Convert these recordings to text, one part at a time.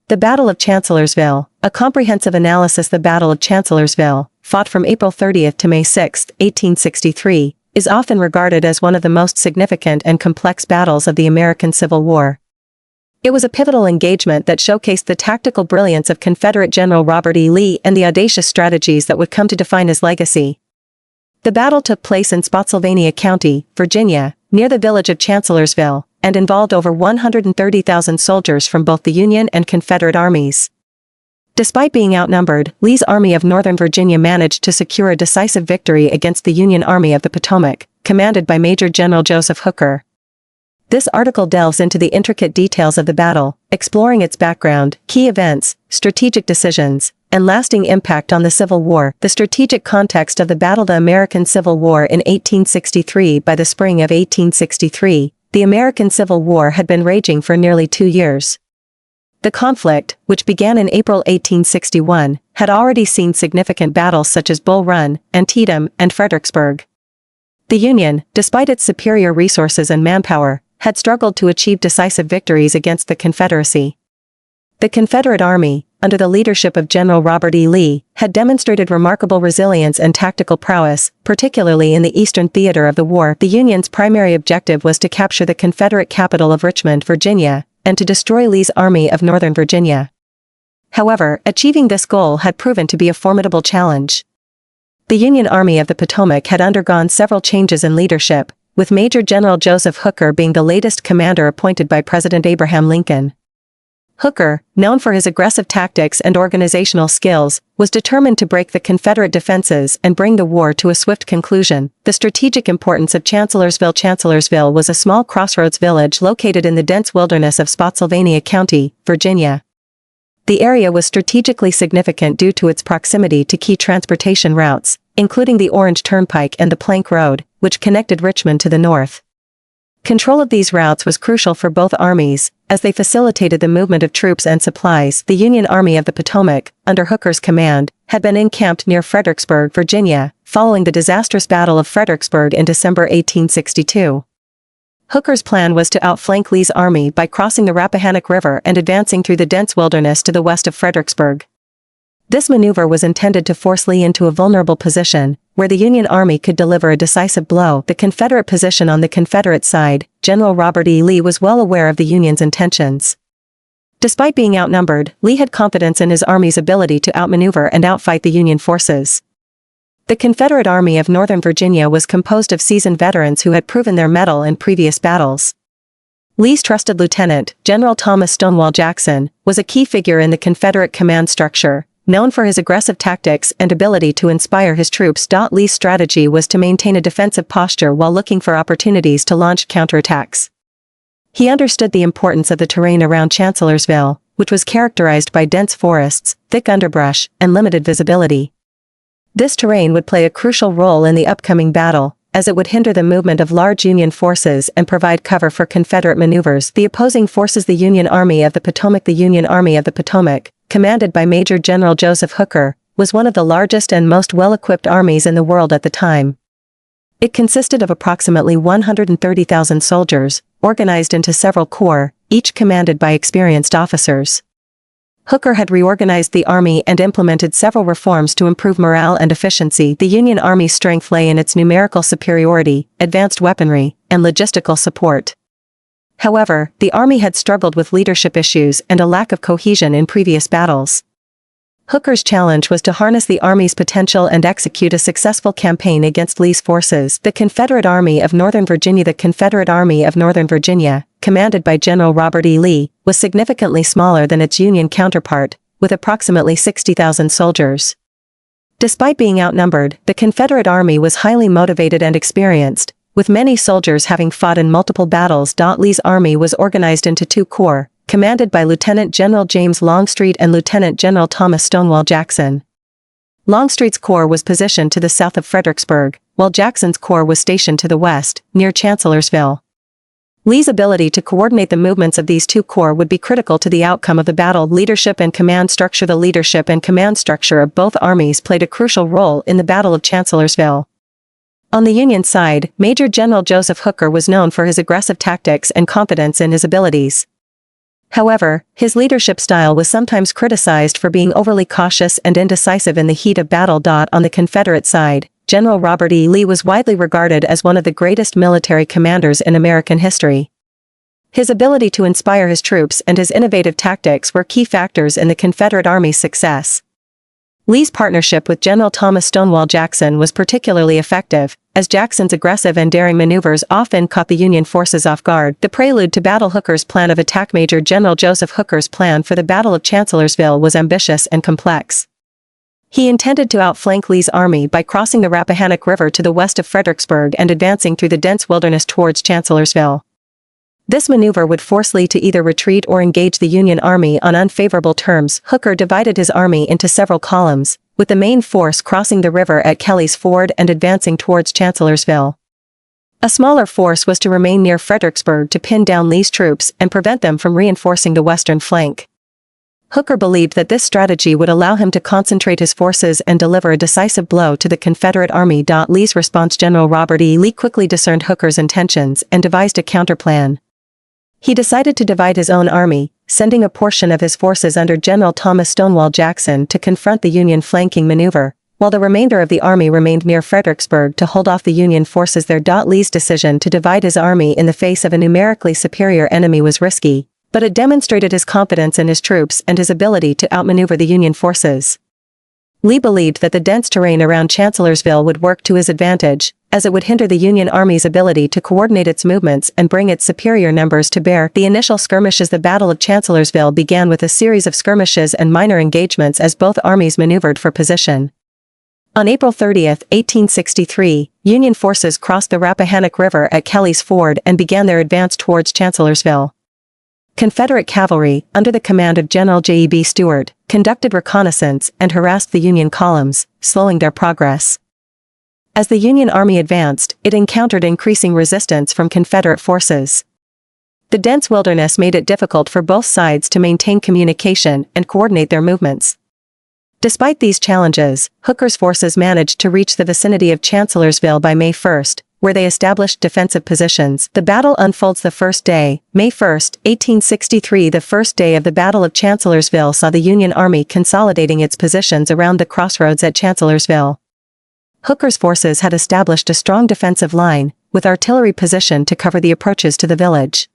The Battle of Chancellorsville, a comprehensive analysis. The Battle of Chancellorsville, fought from April 30 to May 6, 1863, is often regarded as one of the most significant and complex battles of the American Civil War. It was a pivotal engagement that showcased the tactical brilliance of Confederate General Robert E. Lee and the audacious strategies that would come to define his legacy. The battle took place in Spotsylvania County, Virginia, near the village of Chancellorsville, and involved over 130,000 soldiers from both the Union and Confederate armies. Despite being outnumbered, Lee's Army of Northern Virginia managed to secure a decisive victory against the Union Army of the Potomac, commanded by Major General Joseph Hooker. This article delves into the intricate details of the battle, exploring its background, key events, strategic decisions, and lasting impact on the Civil War. The strategic context of the battle. The American Civil War in 1863. By the spring of 1863, the American Civil War had been raging for nearly 2 years. The conflict, which began in April 1861, had already seen significant battles such as Bull Run, Antietam, and Fredericksburg. The Union, despite its superior resources and manpower, had struggled to achieve decisive victories against the Confederacy. The Confederate Army, under the leadership of General Robert E. Lee, had demonstrated remarkable resilience and tactical prowess, particularly in the eastern theater of the war. The Union's primary objective was to capture the Confederate capital of Richmond, Virginia, and to destroy Lee's Army of Northern Virginia. However, achieving this goal had proven to be a formidable challenge. The Union Army of the Potomac had undergone several changes in leadership, with Major General Joseph Hooker being the latest commander appointed by President Abraham Lincoln. Hooker, known for his aggressive tactics and organizational skills, was determined to break the Confederate defenses and bring the war to a swift conclusion. The strategic importance of Chancellorsville. Chancellorsville was a small crossroads village located in the dense wilderness of Spotsylvania County, Virginia. The area was strategically significant due to its proximity to key transportation routes, including the Orange Turnpike and the Plank Road, which connected Richmond to the north. Control of these routes was crucial for both armies, as they facilitated the movement of troops and supplies. The Union Army of the Potomac, under Hooker's command, had been encamped near Fredericksburg, Virginia, following the disastrous Battle of Fredericksburg in December 1862. Hooker's plan was to outflank Lee's army by crossing the Rappahannock River and advancing through the dense wilderness to the west of Fredericksburg. This maneuver was intended to force Lee into a vulnerable position, where the Union Army could deliver a decisive blow. The Confederate position. On the Confederate side, General Robert E. Lee was well aware of the Union's intentions. Despite being outnumbered, Lee had confidence in his army's ability to outmaneuver and outfight the Union forces. The Confederate Army of Northern Virginia was composed of seasoned veterans who had proven their mettle in previous battles. Lee's trusted lieutenant, General Stonewall Jackson, was a key figure in the Confederate command structure, known for his aggressive tactics and ability to inspire his troops. Lee's strategy was to maintain a defensive posture while looking for opportunities to launch counterattacks. He understood the importance of the terrain around Chancellorsville, which was characterized by dense forests, thick underbrush, and limited visibility. This terrain would play a crucial role in the upcoming battle, as it would hinder the movement of large Union forces and provide cover for Confederate maneuvers. The opposing forces. The Union Army of the Potomac. The Union Army of the Potomac, commanded by Major General Joseph Hooker, was one of the largest and most well-equipped armies in the world at the time. It consisted of approximately 130,000 soldiers, organized into several corps, each commanded by experienced officers. Hooker had reorganized the army and implemented several reforms to improve morale and efficiency. The Union Army's strength lay in its numerical superiority, advanced weaponry, and logistical support. However, the army had struggled with leadership issues and a lack of cohesion in previous battles. Hooker's challenge was to harness the army's potential and execute a successful campaign against Lee's forces. The Confederate Army of Northern Virginia. The Confederate Army of Northern Virginia, commanded by General Robert E. Lee, was significantly smaller than its Union counterpart, with approximately 60,000 soldiers. Despite being outnumbered, the Confederate Army was highly motivated and experienced, with many soldiers having fought in multiple battles. Lee's army was organized into 2 corps, commanded by Lieutenant General James Longstreet and Lieutenant General Thomas Stonewall Jackson. Longstreet's corps was positioned to the south of Fredericksburg, while Jackson's corps was stationed to the west, near Chancellorsville. Lee's ability to coordinate the movements of these 2 corps would be critical to the outcome of the battle. Leadership and command structure. The leadership and command structure of both armies played a crucial role in the Battle of Chancellorsville. On the Union side, Major General Joseph Hooker was known for his aggressive tactics and confidence in his abilities. However, his leadership style was sometimes criticized for being overly cautious and indecisive in the heat of battle. On the Confederate side, General Robert E. Lee was widely regarded as one of the greatest military commanders in American history. His ability to inspire his troops and his innovative tactics were key factors in the Confederate Army's success. Lee's partnership with General Thomas Stonewall Jackson was particularly effective, as Jackson's aggressive and daring maneuvers often caught the Union forces off guard. The prelude to Battle Hooker's plan of attack. Major General Joseph Hooker's plan for the Battle of Chancellorsville was ambitious and complex. He intended to outflank Lee's army by crossing the Rappahannock River to the west of Fredericksburg and advancing through the dense wilderness towards Chancellorsville. This maneuver would force Lee to either retreat or engage the Union Army on unfavorable terms. Hooker divided his army into several columns, with the main force crossing the river at Kelly's Ford and advancing towards Chancellorsville. A smaller force was to remain near Fredericksburg to pin down Lee's troops and prevent them from reinforcing the western flank. Hooker believed that this strategy would allow him to concentrate his forces and deliver a decisive blow to the Confederate Army. Lee's response. General Robert E. Lee quickly discerned Hooker's intentions and devised a counterplan. He decided to divide his own army, sending a portion of his forces under General Thomas Stonewall Jackson to confront the Union flanking maneuver, while the remainder of the army remained near Fredericksburg to hold off the Union forces there. Lee's decision to divide his army in the face of a numerically superior enemy was risky, but it demonstrated his confidence in his troops and his ability to outmaneuver the Union forces. Lee believed that the dense terrain around Chancellorsville would work to his advantage, as it would hinder the Union Army's ability to coordinate its movements and bring its superior numbers to bear. The initial skirmishes. The Battle of Chancellorsville began with a series of skirmishes and minor engagements as both armies maneuvered for position. On April 30, 1863, Union forces crossed the Rappahannock River at Kelly's Ford and began their advance towards Chancellorsville. Confederate cavalry, under the command of General J.E.B. Stuart, conducted reconnaissance and harassed the Union columns, slowing their progress. As the Union Army advanced, it encountered increasing resistance from Confederate forces. The dense wilderness made it difficult for both sides to maintain communication and coordinate their movements. Despite these challenges, Hooker's forces managed to reach the vicinity of Chancellorsville by May 1, where they established defensive positions. The battle unfolds. The first day, May 1, 1863. The first day of the Battle of Chancellorsville saw the Union Army consolidating its positions around the crossroads at Chancellorsville. Hooker's forces had established a strong defensive line, with artillery positioned to cover the approaches to the village.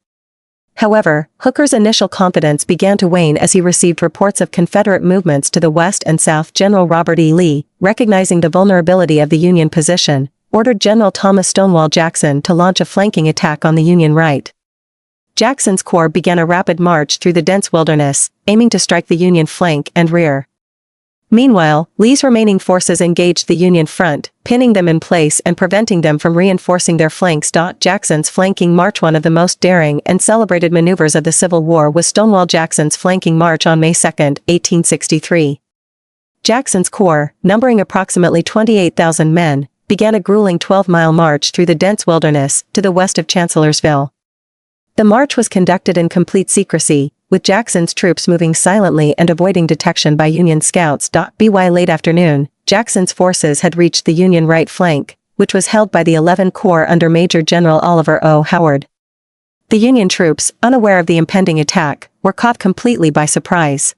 However, Hooker's initial confidence began to wane as he received reports of Confederate movements to the west and south. General Robert E. Lee, recognizing the vulnerability of the Union position, ordered General Thomas Stonewall Jackson to launch a flanking attack on the Union right. Jackson's corps began a rapid march through the dense wilderness, aiming to strike the Union flank and rear. Meanwhile, Lee's remaining forces engaged the Union front, pinning them in place and preventing them from reinforcing their flanks. Jackson's flanking march. One of the most daring and celebrated maneuvers of the Civil War was Stonewall Jackson's flanking march on May 2, 1863. Jackson's corps, numbering approximately 28,000 men, began a grueling 12-mile march through the dense wilderness to the west of Chancellorsville. The march was conducted in complete secrecy, with Jackson's troops moving silently and avoiding detection by Union scouts. By late afternoon, Jackson's forces had reached the Union right flank, which was held by the 11th Corps under Major General Oliver O. Howard. The Union troops, unaware of the impending attack, were caught completely by surprise.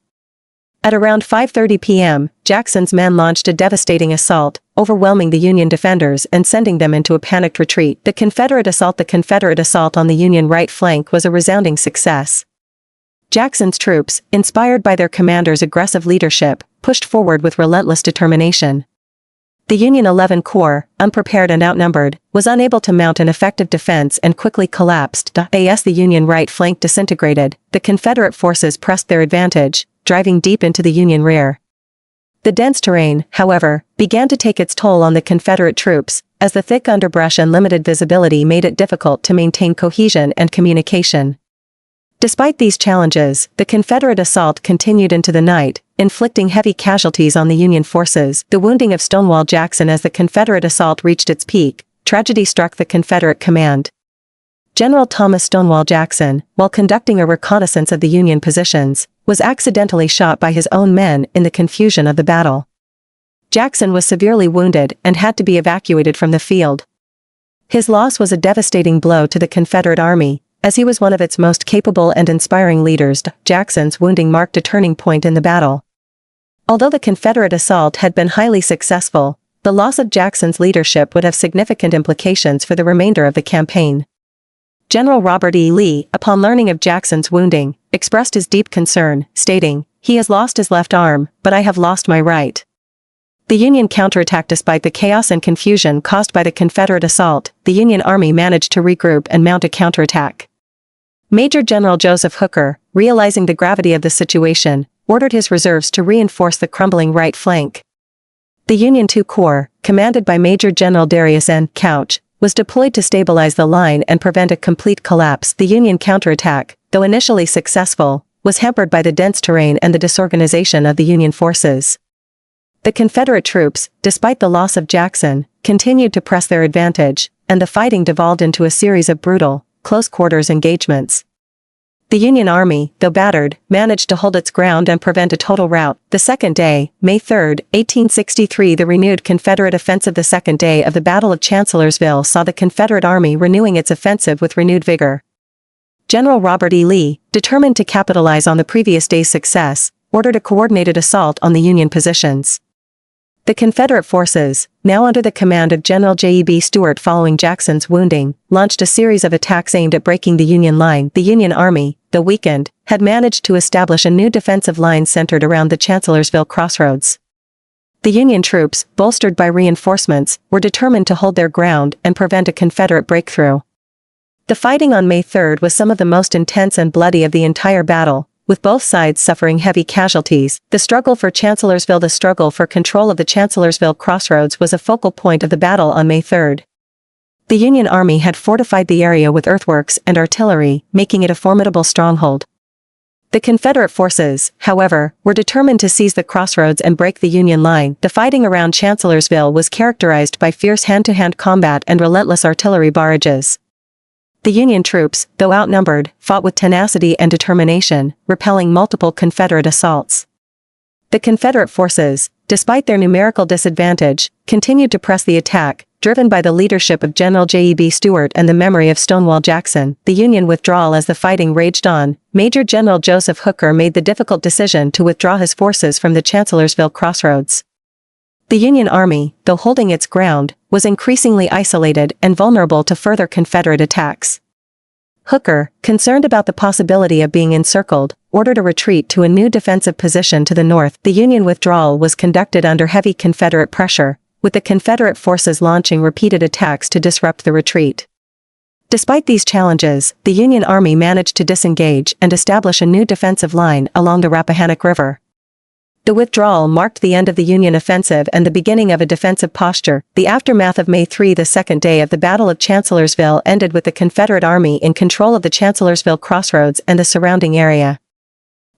At around 5:30 p.m., Jackson's men launched a devastating assault, overwhelming the Union defenders and sending them into a panicked retreat. The Confederate assault on the Union right flank was a resounding success. Jackson's troops, inspired by their commander's aggressive leadership, pushed forward with relentless determination. The Union 11th Corps, unprepared and outnumbered, was unable to mount an effective defense and quickly collapsed. As the Union right flank disintegrated, the Confederate forces pressed their advantage, driving deep into the Union rear. The dense terrain, however, began to take its toll on the Confederate troops, as the thick underbrush and limited visibility made it difficult to maintain cohesion and communication. Despite these challenges, the Confederate assault continued into the night, inflicting heavy casualties on the Union forces. The wounding of Stonewall Jackson. As the Confederate assault reached its peak, tragedy struck the Confederate command. General Thomas Stonewall Jackson, while conducting a reconnaissance of the Union positions, was accidentally shot by his own men in the confusion of the battle. Jackson was severely wounded and had to be evacuated from the field. His loss was a devastating blow to the Confederate Army, as he was one of its most capable and inspiring leaders. Jackson's wounding marked a turning point in the battle. Although the Confederate assault had been highly successful, the loss of Jackson's leadership would have significant implications for the remainder of the campaign. General Robert E. Lee, upon learning of Jackson's wounding, expressed his deep concern, stating, "He has lost his left arm, but I have lost my right." The Union counterattacked. Despite the chaos and confusion caused by the Confederate assault, the Union Army managed to regroup and mount a counterattack. Major General Joseph Hooker, realizing the gravity of the situation, ordered his reserves to reinforce the crumbling right flank. The Union II Corps, commanded by Major General Darius N. Couch, was deployed to stabilize the line and prevent a complete collapse. The Union counterattack, though initially successful, was hampered by the dense terrain and the disorganization of the Union forces. The Confederate troops, despite the loss of Jackson, continued to press their advantage, and the fighting devolved into a series of brutal, close-quarters engagements. The Union Army, though battered, managed to hold its ground and prevent a total rout. The second day, May 3, 1863, the renewed Confederate offensive. The second day of the Battle of Chancellorsville saw the Confederate Army renewing its offensive with renewed vigor. General Robert E. Lee, determined to capitalize on the previous day's success, ordered a coordinated assault on the Union positions. The Confederate forces, now under the command of General J.E.B. Stuart following Jackson's wounding, launched a series of attacks aimed at breaking the Union line. The Union Army, though weakened, had managed to establish a new defensive line centered around the Chancellorsville crossroads. The Union troops, bolstered by reinforcements, were determined to hold their ground and prevent a Confederate breakthrough. The fighting on May 3 was some of the most intense and bloody of the entire battle, with both sides suffering heavy casualties. The struggle for Chancellorsville. The struggle for control of the Chancellorsville crossroads was a focal point of the battle on May 3. The Union Army had fortified the area with earthworks and artillery, making it a formidable stronghold. The Confederate forces, however, were determined to seize the crossroads and break the Union line. The fighting around Chancellorsville was characterized by fierce hand-to-hand combat and relentless artillery barrages. The Union troops, though outnumbered, fought with tenacity and determination, repelling multiple Confederate assaults. The Confederate forces, despite their numerical disadvantage, continued to press the attack, driven by the leadership of General J.E.B. Stuart and the memory of Stonewall Jackson. The Union withdrawal. As the fighting raged on, Major General Joseph Hooker made the difficult decision to withdraw his forces from the Chancellorsville crossroads. The Union Army, though holding its ground, was increasingly isolated and vulnerable to further Confederate attacks. Hooker, concerned about the possibility of being encircled, ordered a retreat to a new defensive position to the north. The Union withdrawal was conducted under heavy Confederate pressure, with the Confederate forces launching repeated attacks to disrupt the retreat. Despite these challenges, the Union Army managed to disengage and establish a new defensive line along the Rappahannock River. The withdrawal marked the end of the Union offensive and the beginning of a defensive posture. The aftermath of May 3, the second day of the Battle of Chancellorsville, ended with the Confederate Army in control of the Chancellorsville crossroads and the surrounding area.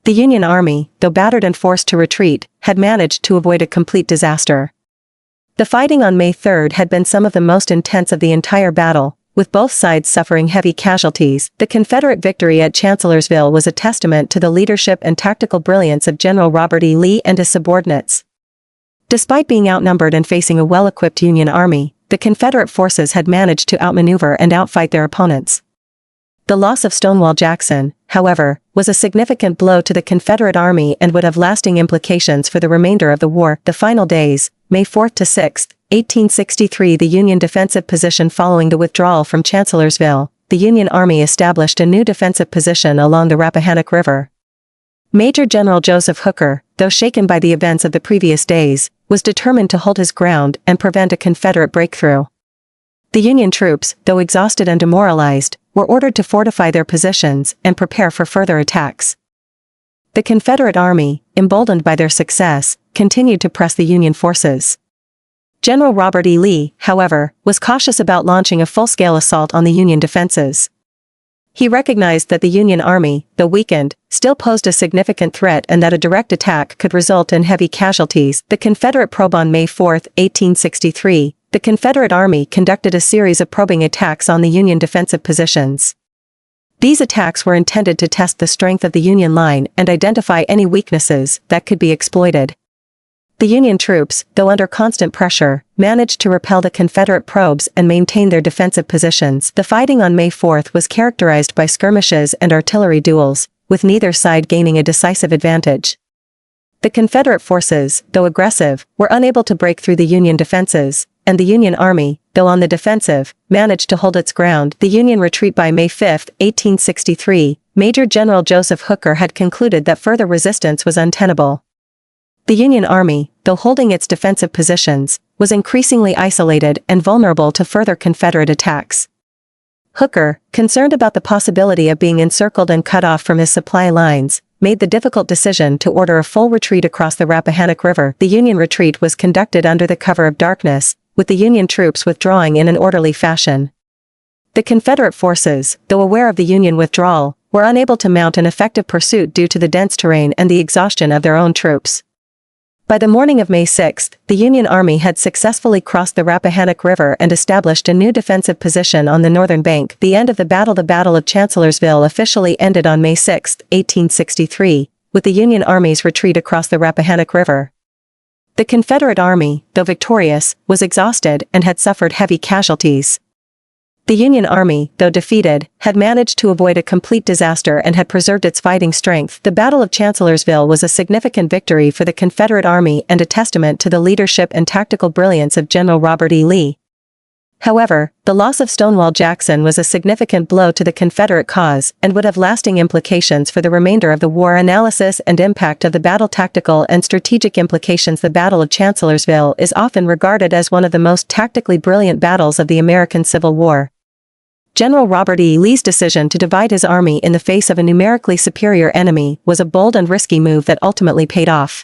The Union Army, though battered and forced to retreat, had managed to avoid a complete disaster. The fighting on May 3 had been some of the most intense of the entire battle, with both sides suffering heavy casualties. The Confederate victory at Chancellorsville was a testament to the leadership and tactical brilliance of General Robert E. Lee and his subordinates. Despite being outnumbered and facing a well-equipped Union Army, the Confederate forces had managed to outmaneuver and outfight their opponents. The loss of Stonewall Jackson, however, was a significant blow to the Confederate Army and would have lasting implications for the remainder of the war. The final days, May 4 to 6, 1863, the Union defensive position. Following the withdrawal from Chancellorsville, the Union Army established a new defensive position along the Rappahannock River. Major General Joseph Hooker, though shaken by the events of the previous days, was determined to hold his ground and prevent a Confederate breakthrough. The Union troops, though exhausted and demoralized, were ordered to fortify their positions and prepare for further attacks. The Confederate Army, emboldened by their success, continued to press the Union forces. General Robert E. Lee, however, was cautious about launching a full-scale assault on the Union defenses. He recognized that the Union Army, though weakened, still posed a significant threat and that a direct attack could result in heavy casualties. The Confederate probe. On May 4, 1863, the Confederate Army conducted a series of probing attacks on the Union defensive positions. These attacks were intended to test the strength of the Union line and identify any weaknesses that could be exploited. The Union troops, though under constant pressure, managed to repel the Confederate probes and maintain their defensive positions. The fighting on May 4th was characterized by skirmishes and artillery duels, with neither side gaining a decisive advantage. The Confederate forces, though aggressive, were unable to break through the Union defenses, and the Union Army, though on the defensive, managed to hold its ground. The Union retreat. By May 5, 1863, Major General Joseph Hooker had concluded that further resistance was untenable. The Union Army, though holding its defensive positions, was increasingly isolated and vulnerable to further Confederate attacks. Hooker, concerned about the possibility of being encircled and cut off from his supply lines, made the difficult decision to order a full retreat across the Rappahannock River. The Union retreat was conducted under the cover of darkness, with the Union troops withdrawing in an orderly fashion. The Confederate forces, though aware of the Union withdrawal, were unable to mount an effective pursuit due to the dense terrain and the exhaustion of their own troops. By the morning of May 6, the Union Army had successfully crossed the Rappahannock River and established a new defensive position on the northern bank. The end of the Battle of Chancellorsville officially ended on May 6, 1863, with the Union Army's retreat across the Rappahannock River. The Confederate Army, though victorious, was exhausted and had suffered heavy casualties. The Union Army, though defeated, had managed to avoid a complete disaster and had preserved its fighting strength. The Battle of Chancellorsville was a significant victory for the Confederate Army and a testament to the leadership and tactical brilliance of General Robert E. Lee. However, the loss of Stonewall Jackson was a significant blow to the Confederate cause and would have lasting implications for the remainder of the war. Analysis and impact of the battle. Tactical and strategic implications. The Battle of Chancellorsville is often regarded as one of the most tactically brilliant battles of the American Civil War. General Robert E. Lee's decision to divide his army in the face of a numerically superior enemy was a bold and risky move that ultimately paid off.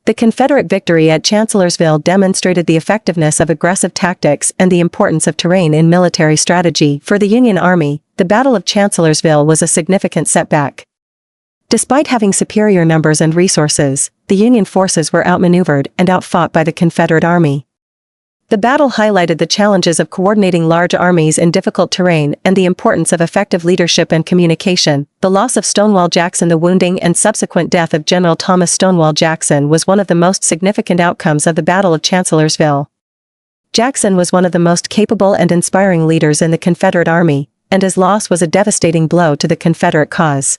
The Confederate victory at Chancellorsville demonstrated the effectiveness of aggressive tactics and the importance of terrain in military strategy. For the Union Army, the Battle of Chancellorsville was a significant setback. Despite having superior numbers and resources, the Union forces were outmaneuvered and outfought by the Confederate Army. The battle highlighted the challenges of coordinating large armies in difficult terrain and the importance of effective leadership and communication. The loss of Stonewall Jackson. The wounding and subsequent death of General Thomas Stonewall Jackson was one of the most significant outcomes of the Battle of Chancellorsville. Jackson was one of the most capable and inspiring leaders in the Confederate Army, and his loss was a devastating blow to the Confederate cause.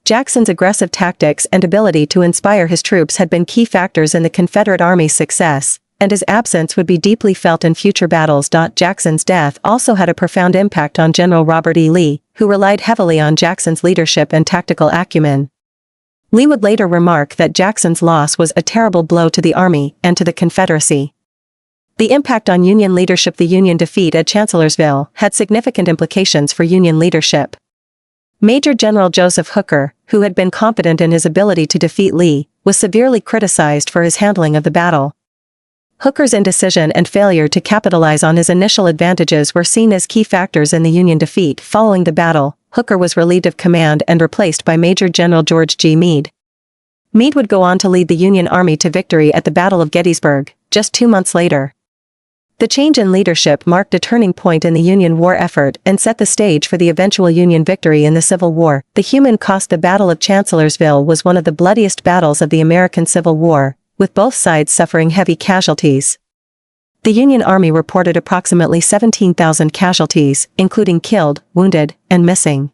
Jackson's aggressive tactics and ability to inspire his troops had been key factors in the Confederate Army's success, and his absence would be deeply felt in future battles. Jackson's death also had a profound impact on General Robert E. Lee, who relied heavily on Jackson's leadership and tactical acumen. Lee would later remark that Jackson's loss was a terrible blow to the Army and to the Confederacy. The impact on Union leadership. The Union defeat at Chancellorsville had significant implications for Union leadership. Major General Joseph Hooker, who had been confident in his ability to defeat Lee, was severely criticized for his handling of the battle. Hooker's indecision and failure to capitalize on his initial advantages were seen as key factors in the Union defeat. Following the battle, Hooker was relieved of command and replaced by Major General George G. Meade. Meade would go on to lead the Union Army to victory at the Battle of Gettysburg, just 2 months later. The change in leadership marked a turning point in the Union war effort and set the stage for the eventual Union victory in the Civil War. The human cost. The Battle of Chancellorsville was one of the bloodiest battles of the American Civil War, with both sides suffering heavy casualties. The Union Army reported approximately 17,000 casualties, including killed, wounded, and missing.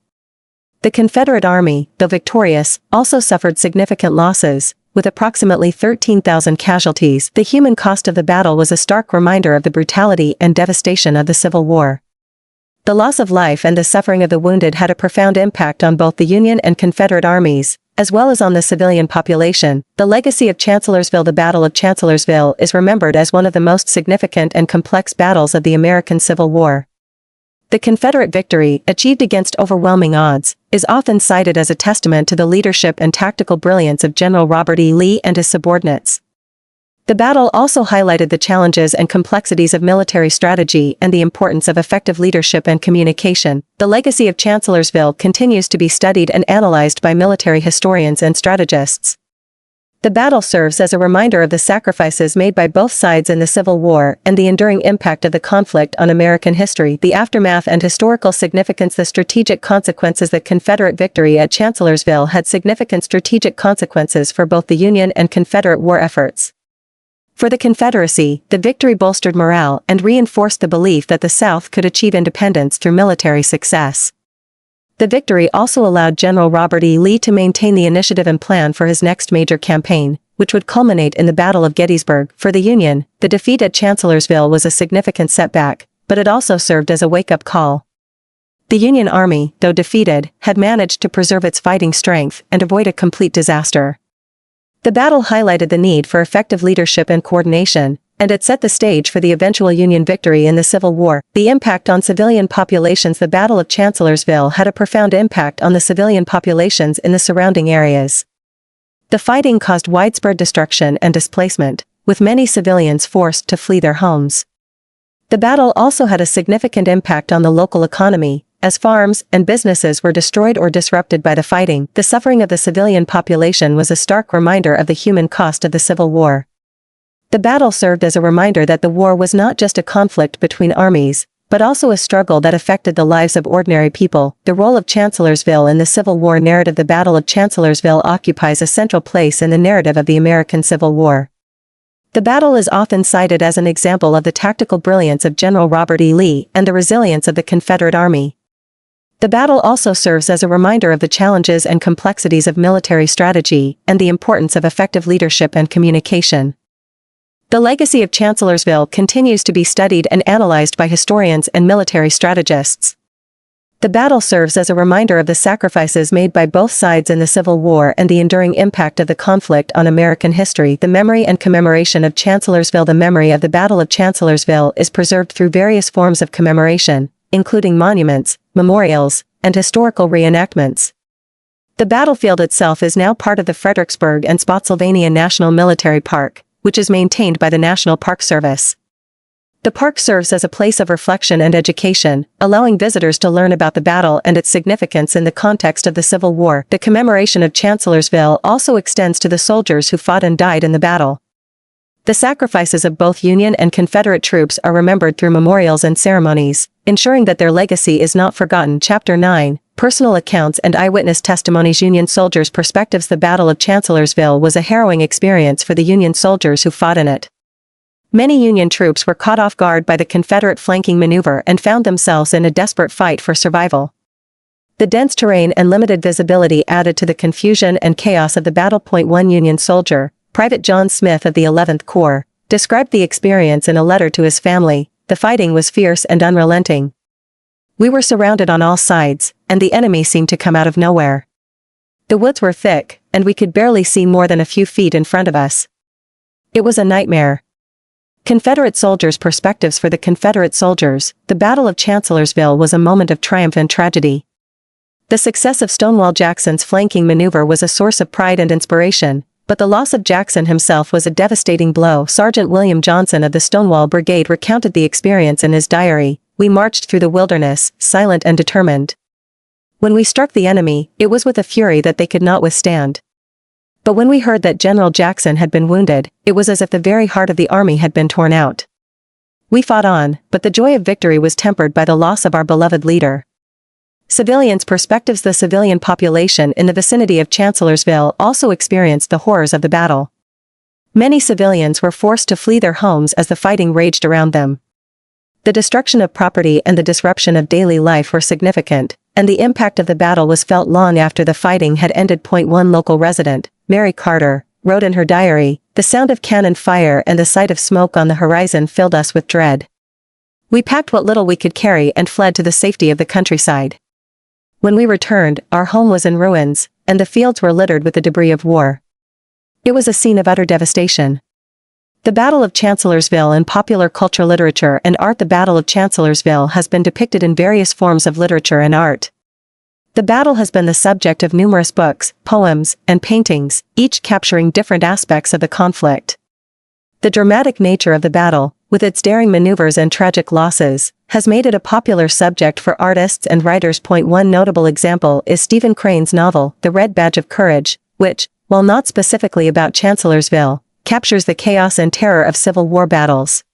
The Confederate Army, though victorious, also suffered significant losses, with approximately 13,000 casualties. The human cost of the battle was a stark reminder of the brutality and devastation of the Civil War. The loss of life and the suffering of the wounded had a profound impact on both the Union and Confederate armies, as well as on the civilian population. The legacy of Chancellorsville. The Battle of Chancellorsville is remembered as one of the most significant and complex battles of the American Civil War. The Confederate victory, achieved against overwhelming odds, is often cited as a testament to the leadership and tactical brilliance of General Robert E. Lee and his subordinates. The battle also highlighted the challenges and complexities of military strategy and the importance of effective leadership and communication. The legacy of Chancellorsville continues to be studied and analyzed by military historians and strategists. The battle serves as a reminder of the sacrifices made by both sides in the Civil War and the enduring impact of the conflict on American history, the aftermath and historical significance. The strategic consequences. The Confederate victory at Chancellorsville had significant strategic consequences for both the Union and Confederate war efforts. For the Confederacy, the victory bolstered morale and reinforced the belief that the South could achieve independence through military success. The victory also allowed General Robert E. Lee to maintain the initiative and plan for his next major campaign, which would culminate in the Battle of Gettysburg. For the Union, the defeat at Chancellorsville was a significant setback, but it also served as a wake-up call. The Union Army, though defeated, had managed to preserve its fighting strength and avoid a complete disaster. The battle highlighted the need for effective leadership and coordination, and it set the stage for the eventual Union victory in the Civil War. The impact on civilian populations. The Battle of Chancellorsville had a profound impact on the civilian populations in the surrounding areas. The fighting caused widespread destruction and displacement, with many civilians forced to flee their homes. The battle also had a significant impact on the local economy, as farms and businesses were destroyed or disrupted by the fighting. The suffering of the civilian population was a stark reminder of the human cost of the Civil War. The battle served as a reminder that the war was not just a conflict between armies, but also a struggle that affected the lives of ordinary people. The role of Chancellorsville in the Civil War narrative. The Battle of Chancellorsville occupies a central place in the narrative of the American Civil War. The battle is often cited as an example of the tactical brilliance of General Robert E. Lee and the resilience of the Confederate Army. The battle also serves as a reminder of the challenges and complexities of military strategy and the importance of effective leadership and communication. The legacy of Chancellorsville continues to be studied and analyzed by historians and military strategists. The battle serves as a reminder of the sacrifices made by both sides in the Civil War and the enduring impact of the conflict on American history. The memory and commemoration of Chancellorsville. The memory of the Battle of Chancellorsville is preserved through various forms of commemoration, including monuments, memorials, and historical reenactments. The battlefield itself is now part of the Fredericksburg and Spotsylvania National Military Park, which is maintained by the National Park Service. The park serves as a place of reflection and education, allowing visitors to learn about the battle and its significance in the context of the Civil War. The commemoration of Chancellorsville also extends to the soldiers who fought and died in the battle. The sacrifices of both Union and Confederate troops are remembered through memorials and ceremonies, ensuring that their legacy is not forgotten. Chapter 9. Personal accounts and eyewitness testimonies. Union soldiers' perspectives. The Battle of Chancellorsville was a harrowing experience for the Union soldiers who fought in it. Many Union troops were caught off guard by the Confederate flanking maneuver and found themselves in a desperate fight for survival. The dense terrain and limited visibility added to the confusion and chaos of the battle. One Union soldier, Private John Smith of the 11th Corps, described the experience in a letter to his family. The fighting was fierce and unrelenting. We were surrounded on all sides, and the enemy seemed to come out of nowhere. The woods were thick, and we could barely see more than a few feet in front of us. It was a nightmare. Confederate soldiers' perspectives. For the Confederate soldiers, the Battle of Chancellorsville was a moment of triumph and tragedy. The success of Stonewall Jackson's flanking maneuver was a source of pride and inspiration, but the loss of Jackson himself was a devastating blow. Sergeant William Johnson of the Stonewall Brigade recounted the experience in his diary. We marched through the wilderness, silent and determined. When we struck the enemy, it was with a fury that they could not withstand. But when we heard that General Jackson had been wounded, it was as if the very heart of the army had been torn out. We fought on, but the joy of victory was tempered by the loss of our beloved leader. Civilians' perspectives. The civilian population in the vicinity of Chancellorsville also experienced the horrors of the battle. Many civilians were forced to flee their homes as the fighting raged around them. The destruction of property and the disruption of daily life were significant, and the impact of the battle was felt long after the fighting had ended. One local resident, Mary Carter, wrote in her diary, "The sound of cannon fire and the sight of smoke on the horizon filled us with dread. We packed what little we could carry and fled to the safety of the countryside. When we returned, our home was in ruins, and the fields were littered with the debris of war. It was a scene of utter devastation." The Battle of Chancellorsville in popular culture, literature and art. The Battle of Chancellorsville has been depicted in various forms of literature and art. The battle has been the subject of numerous books, poems, and paintings, each capturing different aspects of the conflict. The dramatic nature of the battle, with its daring maneuvers and tragic losses, has made it a popular subject for artists and writers. One notable example is Stephen Crane's novel, The Red Badge of Courage, which, while not specifically about Chancellorsville, captures the chaos and terror of Civil War battles.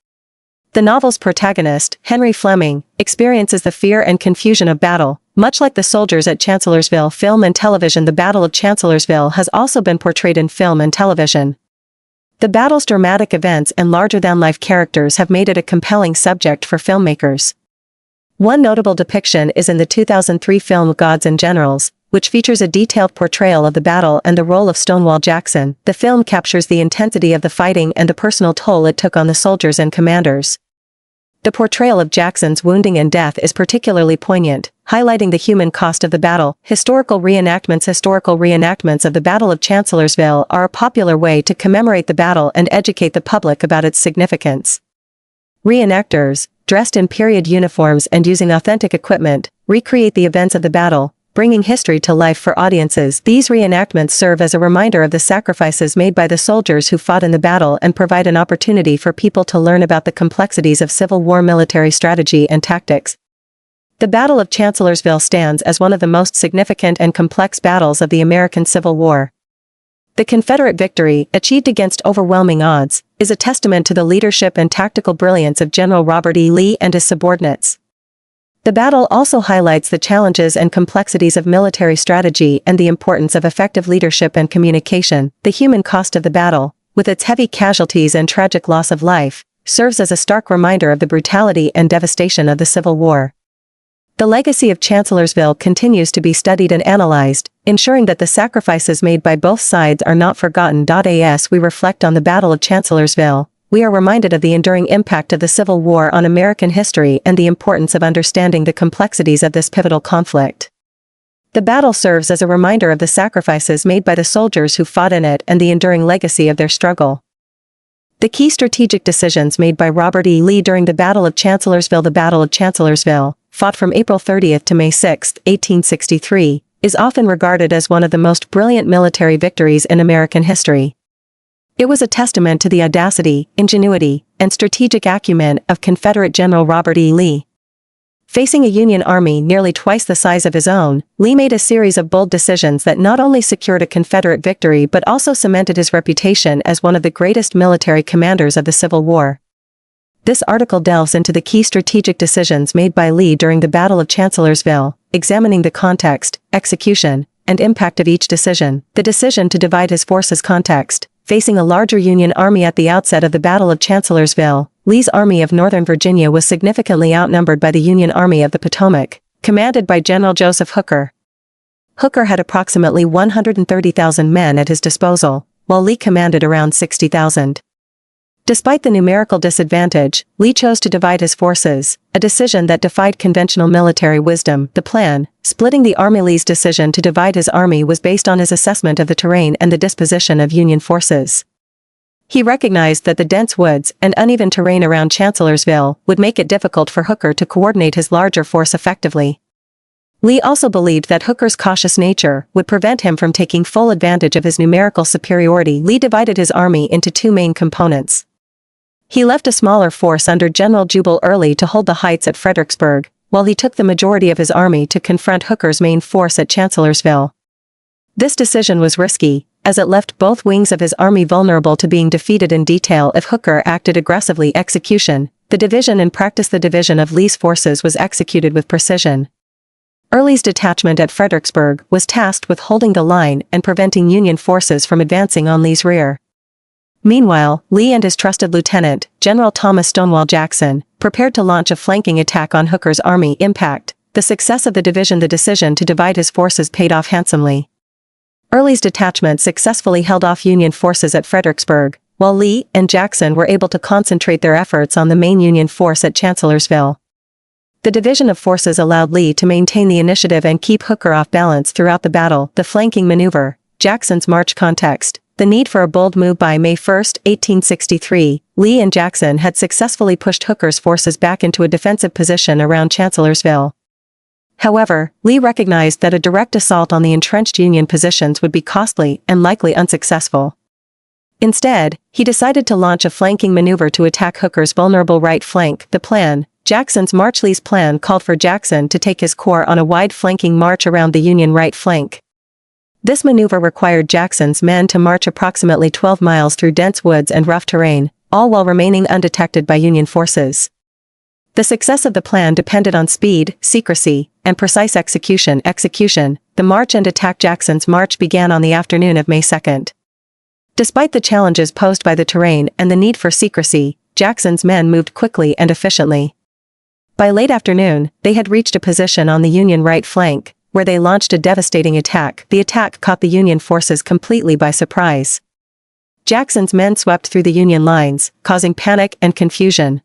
The novel's protagonist, Henry Fleming, experiences the fear and confusion of battle. Much like the soldiers at Chancellorsville, film and television, the Battle of Chancellorsville has also been portrayed in film and television. The battle's dramatic events and larger-than-life characters have made it a compelling subject for filmmakers. One notable depiction is in the 2003 film Gods and Generals, which features a detailed portrayal of the battle and the role of Stonewall Jackson. The film captures the intensity of the fighting and the personal toll it took on the soldiers and commanders. The portrayal of Jackson's wounding and death is particularly poignant, highlighting the human cost of the battle. Historical reenactments of the Battle of Chancellorsville are a popular way to commemorate the battle and educate the public about its significance. Reenactors, dressed in period uniforms and using authentic equipment, recreate the events of the battle, bringing history to life for audiences. These reenactments serve as a reminder of the sacrifices made by the soldiers who fought in the battle and provide an opportunity for people to learn about the complexities of Civil War military strategy and tactics. The Battle of Chancellorsville stands as one of the most significant and complex battles of the American Civil War. The Confederate victory, achieved against overwhelming odds, is a testament to the leadership and tactical brilliance of General Robert E. Lee and his subordinates. The battle also highlights the challenges and complexities of military strategy and the importance of effective leadership and communication. The human cost of the battle, with its heavy casualties and tragic loss of life, serves as a stark reminder of the brutality and devastation of the Civil War. The legacy of Chancellorsville continues to be studied and analyzed, ensuring that the sacrifices made by both sides are not forgotten. As we reflect on the Battle of Chancellorsville, we are reminded of the enduring impact of the Civil War on American history and the importance of understanding the complexities of this pivotal conflict. The battle serves as a reminder of the sacrifices made by the soldiers who fought in it and the enduring legacy of their struggle. The key strategic decisions made by Robert E. Lee during the Battle of Chancellorsville. The Battle of Chancellorsville, fought from April 30 to May 6, 1863, is often regarded as one of the most brilliant military victories in American history. It was a testament to the audacity, ingenuity, and strategic acumen of Confederate General Robert E. Lee. Facing a Union army nearly twice the size of his own, Lee made a series of bold decisions that not only secured a Confederate victory but also cemented his reputation as one of the greatest military commanders of the Civil War. This article delves into the key strategic decisions made by Lee during the Battle of Chancellorsville, examining the context, execution, and impact of each decision. The decision to divide his forces. Context. Facing a larger Union army at the outset of the Battle of Chancellorsville, Lee's Army of Northern Virginia was significantly outnumbered by the Union Army of the Potomac, commanded by General Joseph Hooker. Hooker had approximately 130,000 men at his disposal, while Lee commanded around 60,000. Despite the numerical disadvantage, Lee chose to divide his forces, a decision that defied conventional military wisdom. The plan, splitting the army. Lee's decision to divide his army was based on his assessment of the terrain and the disposition of Union forces. He recognized that the dense woods and uneven terrain around Chancellorsville would make it difficult for Hooker to coordinate his larger force effectively. Lee also believed that Hooker's cautious nature would prevent him from taking full advantage of his numerical superiority. Lee divided his army into two main components. He left a smaller force under General Jubal Early to hold the heights at Fredericksburg, while he took the majority of his army to confront Hooker's main force at Chancellorsville. This decision was risky, as it left both wings of his army vulnerable to being defeated in detail if Hooker acted aggressively. Execution. The division in practice. The division of Lee's forces was executed with precision. Early's detachment at Fredericksburg was tasked with holding the line and preventing Union forces from advancing on Lee's rear. Meanwhile, Lee and his trusted lieutenant, General Thomas Stonewall Jackson, prepared to launch a flanking attack on Hooker's army. Impact. The success of the division. The decision to divide his forces paid off handsomely. Early's detachment successfully held off Union forces at Fredericksburg, while Lee and Jackson were able to concentrate their efforts on the main Union force at Chancellorsville. The division of forces allowed Lee to maintain the initiative and keep Hooker off balance throughout the battle. The flanking maneuver. Jackson's march. Context. The need for a bold move. By May 1, 1863, Lee and Jackson had successfully pushed Hooker's forces back into a defensive position around Chancellorsville. However, Lee recognized that a direct assault on the entrenched Union positions would be costly and likely unsuccessful. Instead, he decided to launch a flanking maneuver to attack Hooker's vulnerable right flank. The plan. Jackson's march. Lee's plan called for Jackson to take his corps on a wide flanking march around the Union right flank. This maneuver required Jackson's men to march approximately 12 miles through dense woods and rough terrain, all while remaining undetected by Union forces. The success of the plan depended on speed, secrecy, and precise execution. The march and attack. Jackson's march began on the afternoon of May 2nd. Despite the challenges posed by the terrain and the need for secrecy, Jackson's men moved quickly and efficiently. By late afternoon, they had reached a position on the Union right flank, where they launched a devastating attack. The attack caught the Union forces completely by surprise. Jackson's men swept through the Union lines, causing panic and confusion.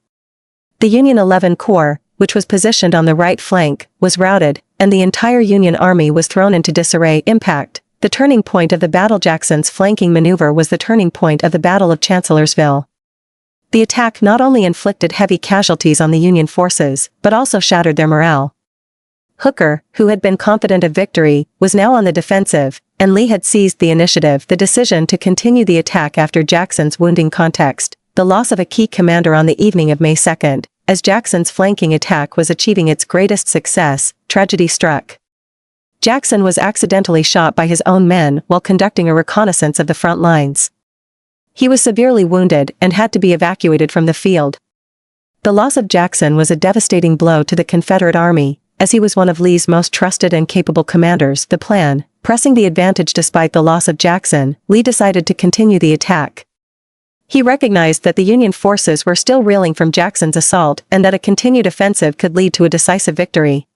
The Union 11 Corps, which was positioned on the right flank, was routed, and the entire Union Army was thrown into disarray. Impact. The turning point of the battle. Jackson's flanking maneuver was the turning point of the Battle of Chancellorsville. The attack not only inflicted heavy casualties on the Union forces, but also shattered their morale. Hooker, who had been confident of victory, was now on the defensive, and Lee had seized the initiative. The decision to continue the attack after Jackson's wounding. Context. The loss of a key commander on the evening of May 2nd, as Jackson's flanking attack was achieving its greatest success, tragedy struck. Jackson was accidentally shot by his own men while conducting a reconnaissance of the front lines. He was severely wounded and had to be evacuated from the field. The loss of Jackson was a devastating blow to the Confederate Army, as he was one of Lee's most trusted and capable commanders. The plan, pressing the advantage despite the loss of Jackson, Lee decided to continue the attack. He recognized that the Union forces were still reeling from Jackson's assault and that a continued offensive could lead to a decisive victory.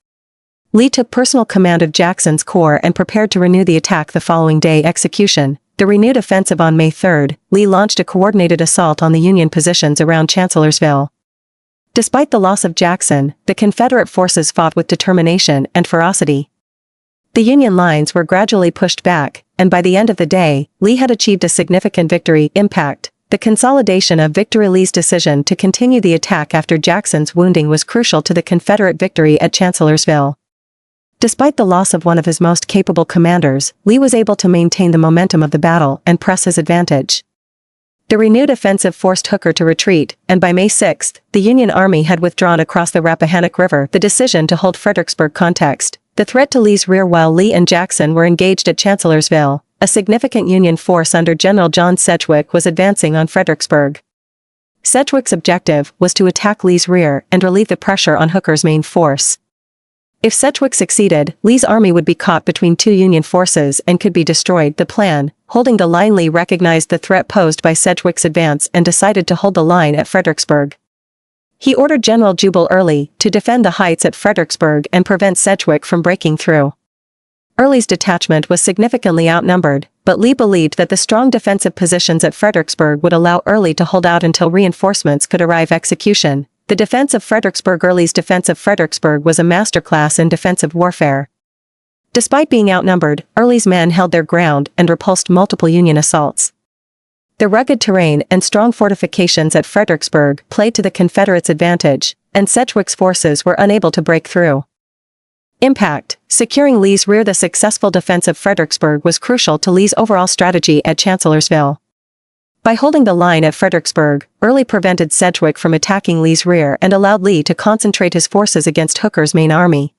Lee took personal command of Jackson's corps and prepared to renew the attack the following day. Execution. The renewed offensive. On May 3rd, Lee launched a coordinated assault on the Union positions around Chancellorsville. Despite the loss of Jackson, the Confederate forces fought with determination and ferocity. The Union lines were gradually pushed back, and by the end of the day, Lee had achieved a significant victory. Impact. The consolidation of victory. Lee's decision to continue the attack after Jackson's wounding was crucial to the Confederate victory at Chancellorsville. Despite the loss of one of his most capable commanders, Lee was able to maintain the momentum of the battle and press his advantage. The renewed offensive forced Hooker to retreat, and by May 6, the Union Army had withdrawn across the Rappahannock River. The decision to hold Fredericksburg. Context. The threat to Lee's rear. While Lee and Jackson were engaged at Chancellorsville, a significant Union force under General John Sedgwick was advancing on Fredericksburg. Sedgwick's objective was to attack Lee's rear and relieve the pressure on Hooker's main force. If Sedgwick succeeded, Lee's army would be caught between two Union forces and could be destroyed. The plan, holding the line. Lee recognized the threat posed by Sedgwick's advance and decided to hold the line at Fredericksburg. He ordered General Jubal Early to defend the heights at Fredericksburg and prevent Sedgwick from breaking through. Early's detachment was significantly outnumbered, but Lee believed that the strong defensive positions at Fredericksburg would allow Early to hold out until reinforcements could arrive. Execution. The defense of Fredericksburg. Early's defense of Fredericksburg was a masterclass in defensive warfare. Despite being outnumbered, Early's men held their ground and repulsed multiple Union assaults. The rugged terrain and strong fortifications at Fredericksburg played to the Confederates' advantage, and Sedgwick's forces were unable to break through. Impact. Securing Lee's rear. The successful defense of Fredericksburg was crucial to Lee's overall strategy at Chancellorsville. By holding the line at Fredericksburg, Early prevented Sedgwick from attacking Lee's rear and allowed Lee to concentrate his forces against Hooker's main army.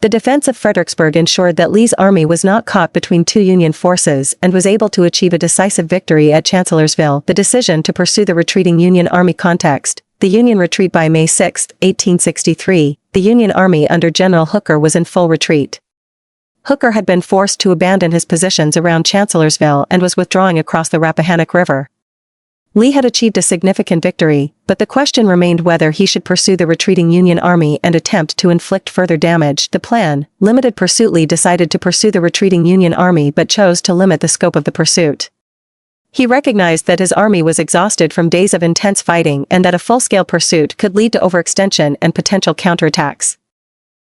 The defense of Fredericksburg ensured that Lee's army was not caught between two Union forces and was able to achieve a decisive victory at Chancellorsville. The decision to pursue the retreating Union army. Context. The Union retreat. By May 6, 1863, the Union Army under General Hooker was in full retreat. Hooker had been forced to abandon his positions around Chancellorsville and was withdrawing across the Rappahannock River. Lee had achieved a significant victory, but the question remained whether he should pursue the retreating Union Army and attempt to inflict further damage. The plan, limited pursuit. Lee decided to pursue the retreating Union Army but chose to limit the scope of the pursuit. He recognized that his army was exhausted from days of intense fighting and that a full-scale pursuit could lead to overextension and potential counterattacks.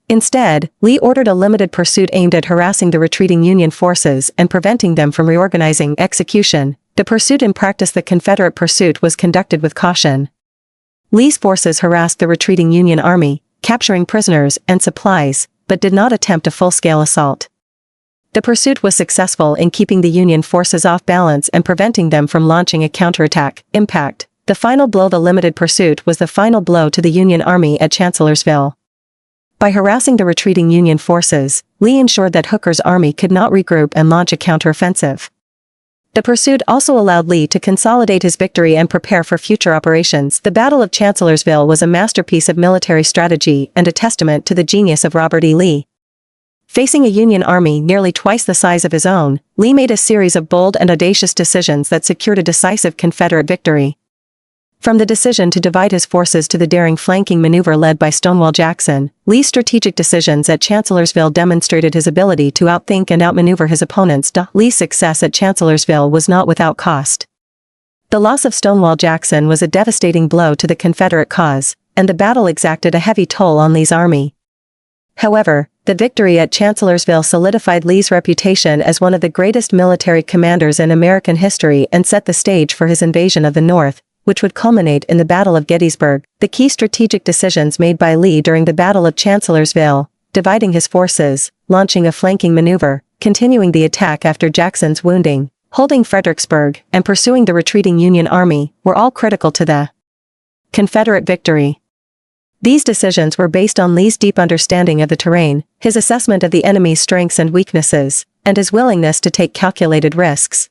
Instead, Lee ordered a limited pursuit aimed at harassing the retreating Union forces and preventing them from reorganizing. Execution. The pursuit. In practice, the Confederate pursuit was conducted with caution. Lee's forces harassed the retreating Union Army, capturing prisoners and supplies, but did not attempt a full-scale assault. The pursuit was successful in keeping the Union forces off balance and preventing them from launching a counterattack. Impact. The final blow. The limited pursuit was the final blow to the Union Army at Chancellorsville. By harassing the retreating Union forces, Lee ensured that Hooker's army could not regroup and launch a counteroffensive. The pursuit also allowed Lee to consolidate his victory and prepare for future operations. The Battle of Chancellorsville was a masterpiece of military strategy and a testament to the genius of Robert E. Lee. Facing a Union army nearly twice the size of his own, Lee made a series of bold and audacious decisions that secured a decisive Confederate victory. From the decision to divide his forces to the daring flanking maneuver led by Stonewall Jackson, Lee's strategic decisions at Chancellorsville demonstrated his ability to outthink and outmaneuver his opponents. Lee's success at Chancellorsville was not without cost. The loss of Stonewall Jackson was a devastating blow to the Confederate cause, and the battle exacted a heavy toll on Lee's army. However, the victory at Chancellorsville solidified Lee's reputation as one of the greatest military commanders in American history and set the stage for his invasion of the North, which would culminate in the Battle of Gettysburg. The key strategic decisions made by Lee during the Battle of Chancellorsville, dividing his forces, launching a flanking maneuver, continuing the attack after Jackson's wounding, holding Fredericksburg, and pursuing the retreating Union army, were all critical to the Confederate victory. These decisions were based on Lee's deep understanding of the terrain, his assessment of the enemy's strengths and weaknesses, and his willingness to take calculated risks.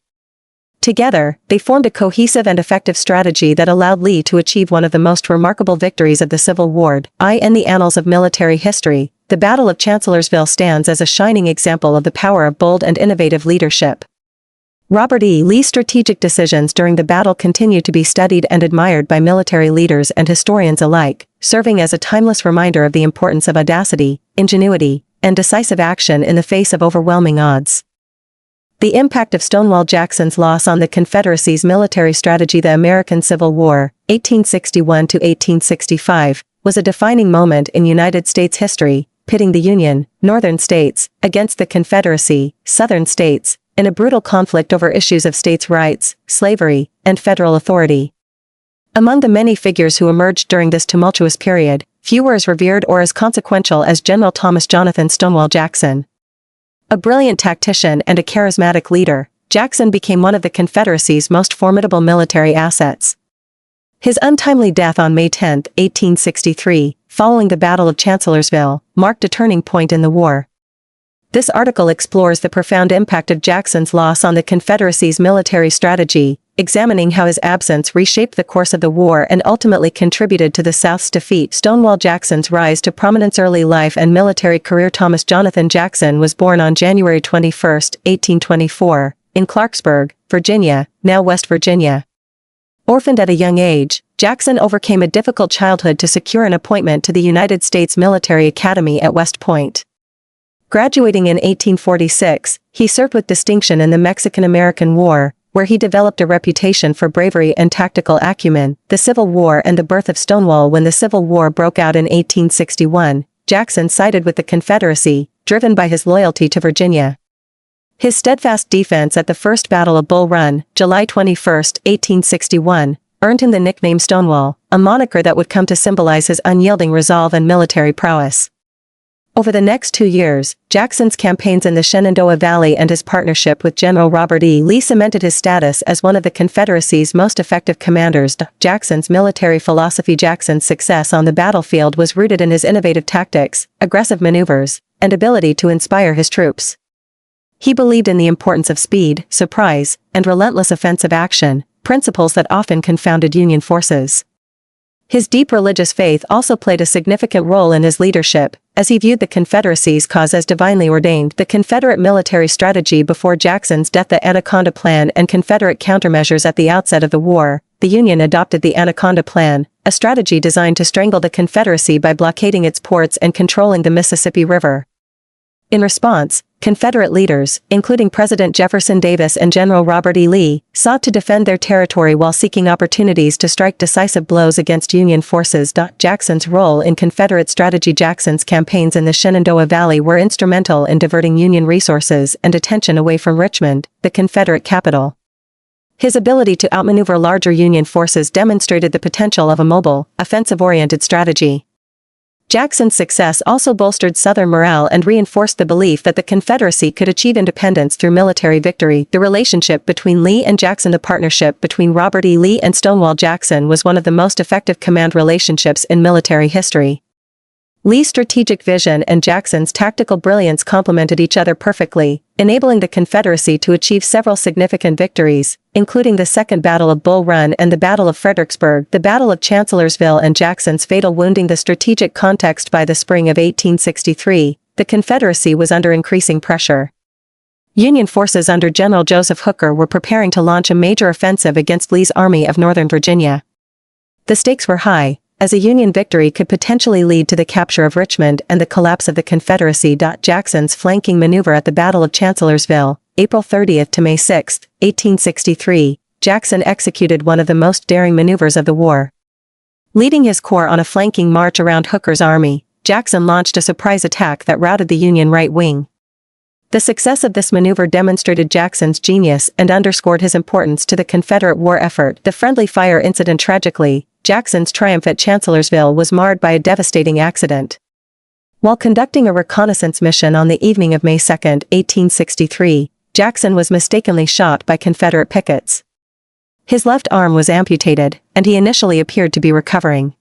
Together, they formed a cohesive and effective strategy that allowed Lee to achieve one of the most remarkable victories of the Civil War. In the annals of military history, the Battle of Chancellorsville stands as a shining example of the power of bold and innovative leadership. Robert E. Lee's strategic decisions during the battle continue to be studied and admired by military leaders and historians alike, serving as a timeless reminder of the importance of audacity, ingenuity, and decisive action in the face of overwhelming odds. The impact of Stonewall Jackson's loss on the Confederacy's military strategy. The American Civil War, 1861 to 1865, was a defining moment in United States history, pitting the Union, Northern states, against the Confederacy, Southern states, in a brutal conflict over issues of states' rights, slavery, and federal authority. Among the many figures who emerged during this tumultuous period, few were as revered or as consequential as General Thomas Jonathan Stonewall Jackson. A brilliant tactician and a charismatic leader, Jackson became one of the Confederacy's most formidable military assets. His untimely death on May 10, 1863, following the Battle of Chancellorsville, marked a turning point in the war. This article explores the profound impact of Jackson's loss on the Confederacy's military strategy, examining how his absence reshaped the course of the war and ultimately contributed to the South's defeat. Stonewall Jackson's rise to prominence. Early life and military career. Thomas Jonathan Jackson was born on January 21, 1824, in Clarksburg, Virginia, now West Virginia. Orphaned at a young age, Jackson overcame a difficult childhood to secure an appointment to the United States Military Academy at West Point. Graduating in 1846, he served with distinction in the Mexican-American War, where he developed a reputation for bravery and tactical acumen. The Civil War and the birth of Stonewall. When the Civil War broke out in 1861, Jackson sided with the Confederacy, driven by his loyalty to Virginia. His steadfast defense at the First Battle of Bull Run, July 21, 1861, earned him the nickname Stonewall, a moniker that would come to symbolize his unyielding resolve and military prowess. Over the next 2 years, Jackson's campaigns in the Shenandoah Valley and his partnership with General Robert E. Lee cemented his status as one of the Confederacy's most effective commanders. Jackson's military philosophy. Jackson's success on the battlefield was rooted in his innovative tactics, aggressive maneuvers, and ability to inspire his troops. He believed in the importance of speed, surprise, and relentless offensive action, principles that often confounded Union forces. His deep religious faith also played a significant role in his leadership, as he viewed the Confederacy's cause as divinely ordained. The Confederate military strategy before Jackson's death. The Anaconda Plan and Confederate countermeasures. At the outset of the war, the Union adopted the Anaconda Plan, a strategy designed to strangle the Confederacy by blockading its ports and controlling the Mississippi River. In response, Confederate leaders, including President Jefferson Davis and General Robert E. Lee, sought to defend their territory while seeking opportunities to strike decisive blows against Union forces. Jackson's role in Confederate strategy. Jackson's campaigns in the Shenandoah Valley were instrumental in diverting Union resources and attention away from Richmond, the Confederate capital. His ability to outmaneuver larger Union forces demonstrated the potential of a mobile, offensive-oriented strategy. Jackson's success also bolstered Southern morale and reinforced the belief that the Confederacy could achieve independence through military victory. The relationship between Lee and Jackson. The partnership between Robert E. Lee and Stonewall Jackson was one of the most effective command relationships in military history. Lee's strategic vision and Jackson's tactical brilliance complemented each other perfectly, enabling the Confederacy to achieve several significant victories, including the Second Battle of Bull Run and the Battle of Fredericksburg, the Battle of Chancellorsville, and Jackson's fatal wounding. The strategic context. By the spring of 1863, the Confederacy was under increasing pressure. Union forces under General Joseph Hooker were preparing to launch a major offensive against Lee's Army of Northern Virginia. The stakes were high, as a Union victory could potentially lead to the capture of Richmond and the collapse of the Confederacy. Jackson's flanking maneuver at the Battle of Chancellorsville, April 30 to May 6, 1863, Jackson executed one of the most daring maneuvers of the war. Leading his corps on a flanking march around Hooker's army, Jackson launched a surprise attack that routed the Union right wing. The success of this maneuver demonstrated Jackson's genius and underscored his importance to the Confederate war effort. The friendly fire incident. Tragically, Jackson's triumph at Chancellorsville was marred by a devastating accident. While conducting a reconnaissance mission on the evening of May 2, 1863, Jackson was mistakenly shot by Confederate pickets. His left arm was amputated, and he initially appeared to be recovering.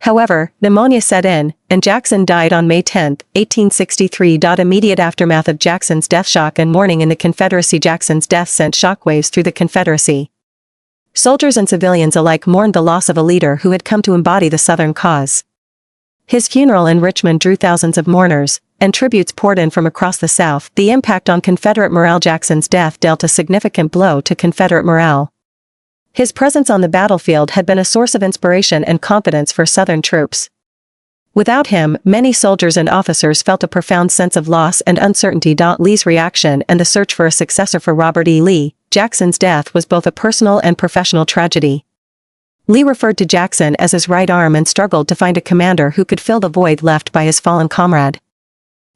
However, pneumonia set in, and Jackson died on May 10, 1863. Immediate aftermath of Jackson's death. Shock and mourning in the Confederacy. Jackson's death sent shockwaves through the Confederacy. Soldiers and civilians alike mourned the loss of a leader who had come to embody the Southern cause. His funeral in Richmond drew thousands of mourners, and tributes poured in from across the South. The impact on Confederate morale. Jackson's death dealt a significant blow to Confederate morale. His presence on the battlefield had been a source of inspiration and confidence for Southern troops. Without him, many soldiers and officers felt a profound sense of loss and uncertainty. Lee's reaction and the search for a successor for Robert E. Lee. Jackson's death was both a personal and professional tragedy. Lee referred to Jackson as his right arm and struggled to find a commander who could fill the void left by his fallen comrade.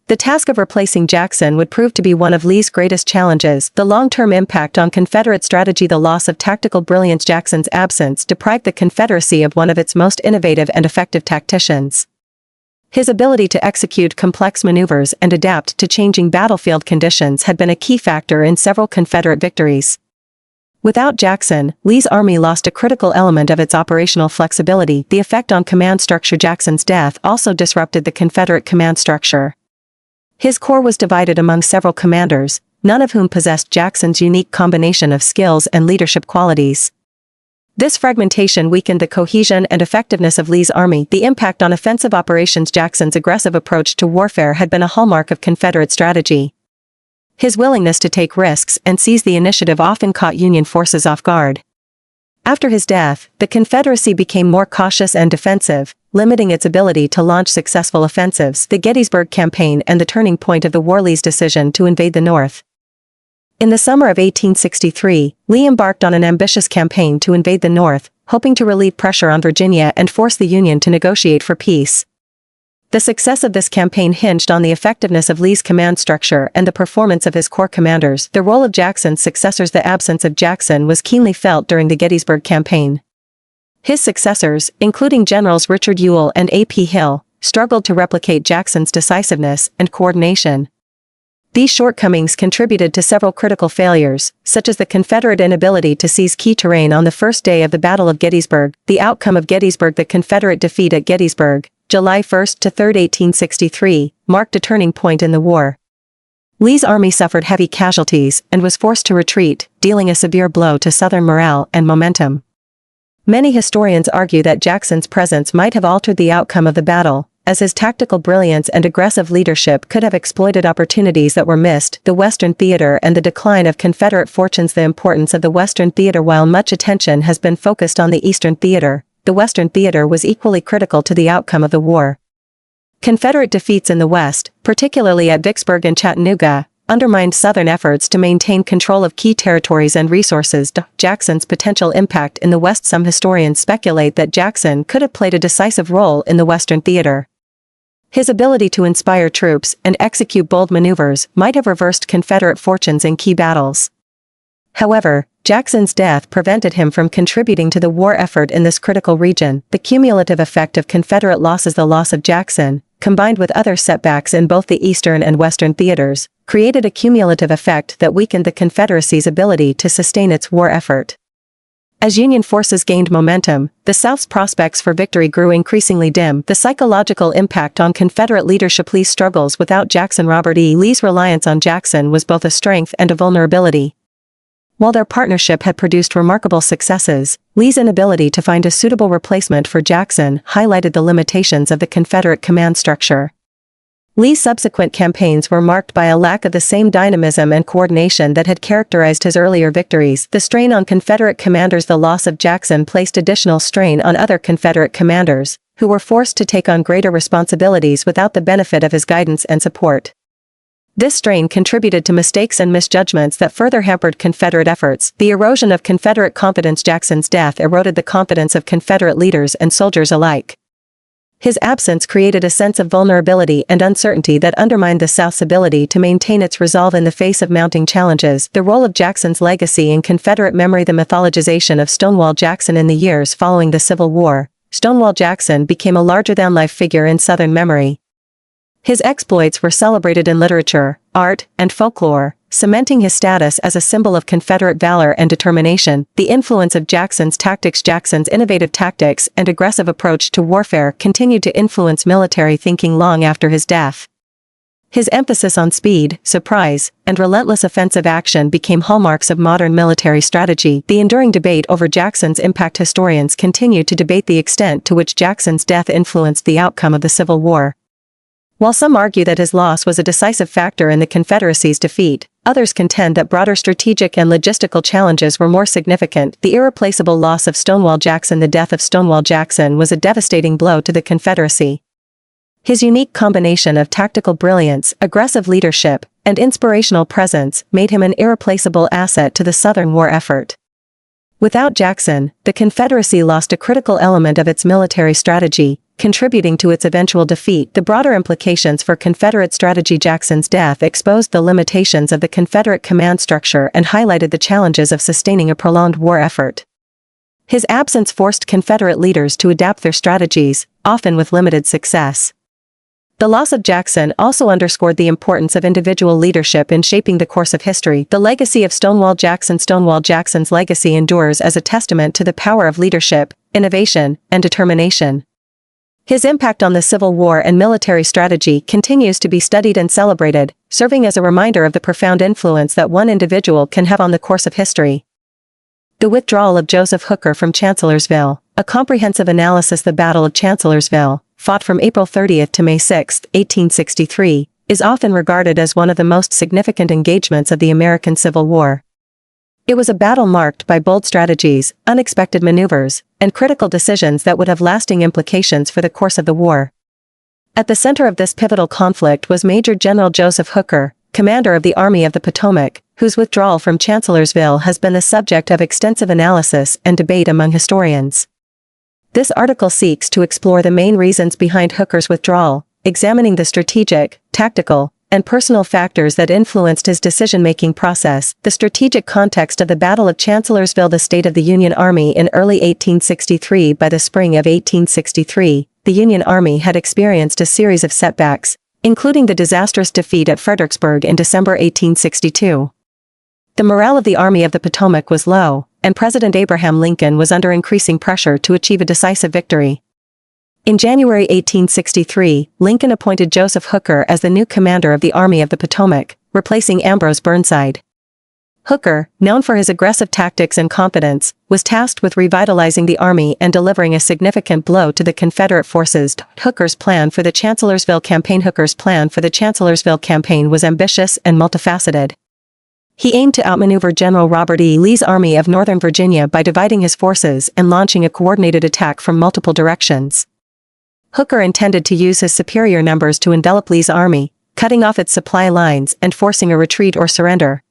The task of replacing Jackson would prove to be one of Lee's greatest challenges. The long-term impact on Confederate strategy. The loss of tactical brilliance. Jackson's absence deprived the Confederacy of one of its most innovative and effective tacticians. His ability to execute complex maneuvers and adapt to changing battlefield conditions had been a key factor in several Confederate victories. Without Jackson, Lee's army lost a critical element of its operational flexibility. The effect on command structure. Jackson's death also disrupted the Confederate command structure. His corps was divided among several commanders, none of whom possessed Jackson's unique combination of skills and leadership qualities. This fragmentation weakened the cohesion and effectiveness of Lee's army. The impact on offensive operations. Jackson's aggressive approach to warfare had been a hallmark of Confederate strategy. His willingness to take risks and seize the initiative often caught Union forces off guard. After his death, the Confederacy became more cautious and defensive, limiting its ability to launch successful offensives. The Gettysburg Campaign and the turning point of the war. Lee's decision to invade the North. In the summer of 1863, Lee embarked on an ambitious campaign to invade the North, hoping to relieve pressure on Virginia and force the Union to negotiate for peace. The success of this campaign hinged on the effectiveness of Lee's command structure and the performance of his corps commanders. The role of Jackson's successors. The absence of Jackson was keenly felt during the Gettysburg Campaign. His successors, including Generals Richard Ewell and A.P. Hill, struggled to replicate Jackson's decisiveness and coordination. These shortcomings contributed to several critical failures, such as the Confederate inability to seize key terrain on the first day of the Battle of Gettysburg. The outcome of Gettysburg. The Confederate defeat at Gettysburg, July 1 to 3, 1863, marked a turning point in the war. Lee's army suffered heavy casualties and was forced to retreat, dealing a severe blow to Southern morale and momentum. Many historians argue that Jackson's presence might have altered the outcome of the battle, as his tactical brilliance and aggressive leadership could have exploited opportunities that were missed. The Western Theater and the decline of Confederate fortunes. The importance of the Western Theater. While much attention has been focused on the Eastern Theater, the Western Theater was equally critical to the outcome of the war. Confederate defeats in the West, particularly at Vicksburg and Chattanooga, undermined Southern efforts to maintain control of key territories and resources. Jackson's potential impact in the West. Some historians speculate that Jackson could have played a decisive role in the Western Theater. His ability to inspire troops and execute bold maneuvers might have reversed Confederate fortunes in key battles. However, Jackson's death prevented him from contributing to the war effort in this critical region. The cumulative effect of Confederate losses. The loss of Jackson, combined with other setbacks in both the Eastern and Western theaters, created a cumulative effect that weakened the Confederacy's ability to sustain its war effort. As Union forces gained momentum, the South's prospects for victory grew increasingly dim. The psychological impact on Confederate leadership. Lee's struggles without Jackson. Robert E. Lee's reliance on Jackson was both a strength and a vulnerability. While their partnership had produced remarkable successes, Lee's inability to find a suitable replacement for Jackson highlighted the limitations of the Confederate command structure. Lee's subsequent campaigns were marked by a lack of the same dynamism and coordination that had characterized his earlier victories. The strain on Confederate commanders. The loss of Jackson placed additional strain on other Confederate commanders, who were forced to take on greater responsibilities without the benefit of his guidance and support. This strain contributed to mistakes and misjudgments that further hampered Confederate efforts. The erosion of Confederate confidence. Jackson's death eroded the confidence of Confederate leaders and soldiers alike. His absence created a sense of vulnerability and uncertainty that undermined the South's ability to maintain its resolve in the face of mounting challenges. The role of Jackson's legacy in Confederate memory. The mythologization of Stonewall Jackson. In the years following the Civil War, Stonewall Jackson became a larger-than-life figure in Southern memory. His exploits were celebrated in literature, art, and folklore, cementing his status as a symbol of Confederate valor and determination. The influence of Jackson's tactics. Jackson's innovative tactics and aggressive approach to warfare continued to influence military thinking long after his death. His emphasis on speed, surprise, and relentless offensive action became hallmarks of modern military strategy. The enduring debate over Jackson's impact. Historians continue to debate the extent to which Jackson's death influenced the outcome of the Civil War. While some argue that his loss was a decisive factor in the Confederacy's defeat, others contend that broader strategic and logistical challenges were more significant. The irreplaceable loss of Stonewall Jackson. The death of Stonewall Jackson was a devastating blow to the Confederacy. His unique combination of tactical brilliance, aggressive leadership, and inspirational presence made him an irreplaceable asset to the Southern war effort. Without Jackson, the Confederacy lost a critical element of its military strategy, contributing to its eventual defeat. The broader implications for Confederate strategy. Jackson's death exposed the limitations of the Confederate command structure and highlighted the challenges of sustaining a prolonged war effort. His absence forced Confederate leaders to adapt their strategies, often with limited success. The loss of Jackson also underscored the importance of individual leadership in shaping the course of history. The legacy of Stonewall Jackson. Stonewall Jackson's legacy endures as a testament to the power of leadership, innovation, and determination. His impact on the Civil War and military strategy continues to be studied and celebrated, serving as a reminder of the profound influence that one individual can have on the course of history. The withdrawal of Joseph Hooker from Chancellorsville, a comprehensive analysis. The Battle of Chancellorsville, fought from April 30 to May 6, 1863, is often regarded as one of the most significant engagements of the American Civil War. It was a battle marked by bold strategies, unexpected maneuvers, and critical decisions that would have lasting implications for the course of the war. At the center of this pivotal conflict was Major General Joseph Hooker, commander of the Army of the Potomac, whose withdrawal from Chancellorsville has been the subject of extensive analysis and debate among historians. This article seeks to explore the main reasons behind Hooker's withdrawal, examining the strategic, tactical, and personal factors that influenced his decision-making process. The strategic context of the Battle of Chancellorsville. The state of the Union Army in early 1863. By the spring of 1863, the Union Army had experienced a series of setbacks, including the disastrous defeat at Fredericksburg in December 1862. The morale of the Army of the Potomac was low, and President Abraham Lincoln was under increasing pressure to achieve a decisive victory. In January 1863, Lincoln appointed Joseph Hooker as the new commander of the Army of the Potomac, replacing Ambrose Burnside. Hooker, known for his aggressive tactics and confidence, was tasked with revitalizing the army and delivering a significant blow to the Confederate forces. Hooker's plan for the Chancellorsville Campaign. Hooker's plan for the Chancellorsville Campaign was ambitious and multifaceted. He aimed to outmaneuver General Robert E. Lee's Army of Northern Virginia by dividing his forces and launching a coordinated attack from multiple directions. Hooker intended to use his superior numbers to envelop Lee's army, cutting off its supply lines and forcing a retreat or surrender.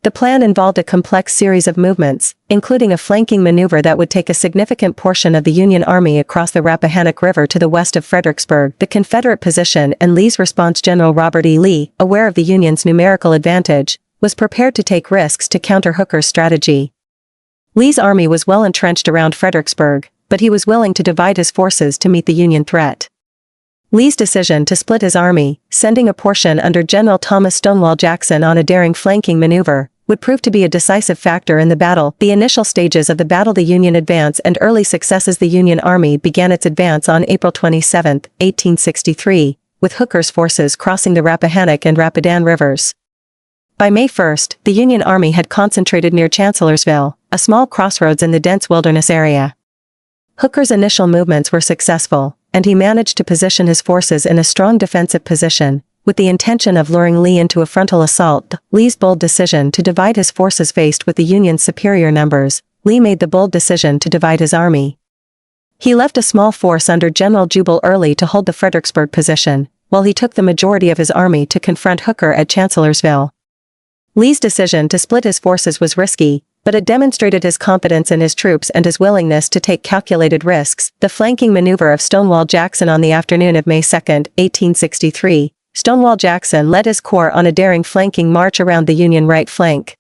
The plan involved a complex series of movements, including a flanking maneuver that would take a significant portion of the Union Army across the Rappahannock River to the west of Fredericksburg. The Confederate position and Lee's response. General Robert E. Lee, aware of the Union's numerical advantage, was prepared to take risks to counter Hooker's strategy. Lee's army was well entrenched around Fredericksburg, but he was willing to divide his forces to meet the Union threat. Lee's decision to split his army, sending a portion under General Thomas Stonewall Jackson on a daring flanking maneuver, would prove to be a decisive factor in the battle. The initial stages of the battle, the Union advance and early successes. The Union Army began its advance on April 27, 1863, with Hooker's forces crossing the Rappahannock and Rapidan rivers. By May 1, the Union Army had concentrated near Chancellorsville, a small crossroads in the dense wilderness area. Hooker's initial movements were successful, and he managed to position his forces in a strong defensive position, with the intention of luring Lee into a frontal assault. Lee's bold decision to divide his forces. Faced with the Union's superior numbers, Lee made the bold decision to divide his army. He left a small force under General Jubal Early to hold the Fredericksburg position, while he took the majority of his army to confront Hooker at Chancellorsville. Lee's decision to split his forces was risky, but it demonstrated his confidence in his troops and his willingness to take calculated risks. The flanking maneuver of Stonewall Jackson. On the afternoon of May 2, 1863, Stonewall Jackson led his corps on a daring flanking march around the Union right flank.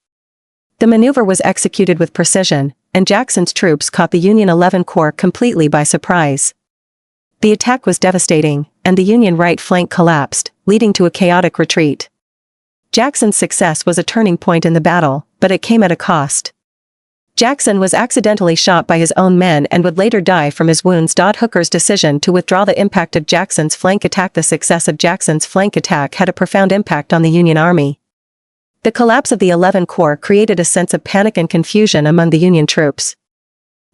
The maneuver was executed with precision, and Jackson's troops caught the Union 11 Corps completely by surprise. The attack was devastating, and the Union right flank collapsed, leading to a chaotic retreat. Jackson's success was a turning point in the battle, but it came at a cost. Jackson was accidentally shot by his own men and would later die from his wounds. Hooker's decision to withdraw. The impact of Jackson's flank attack. The success of Jackson's flank attack had a profound impact on the Union Army. The collapse of the 11 Corps created a sense of panic and confusion among the Union troops.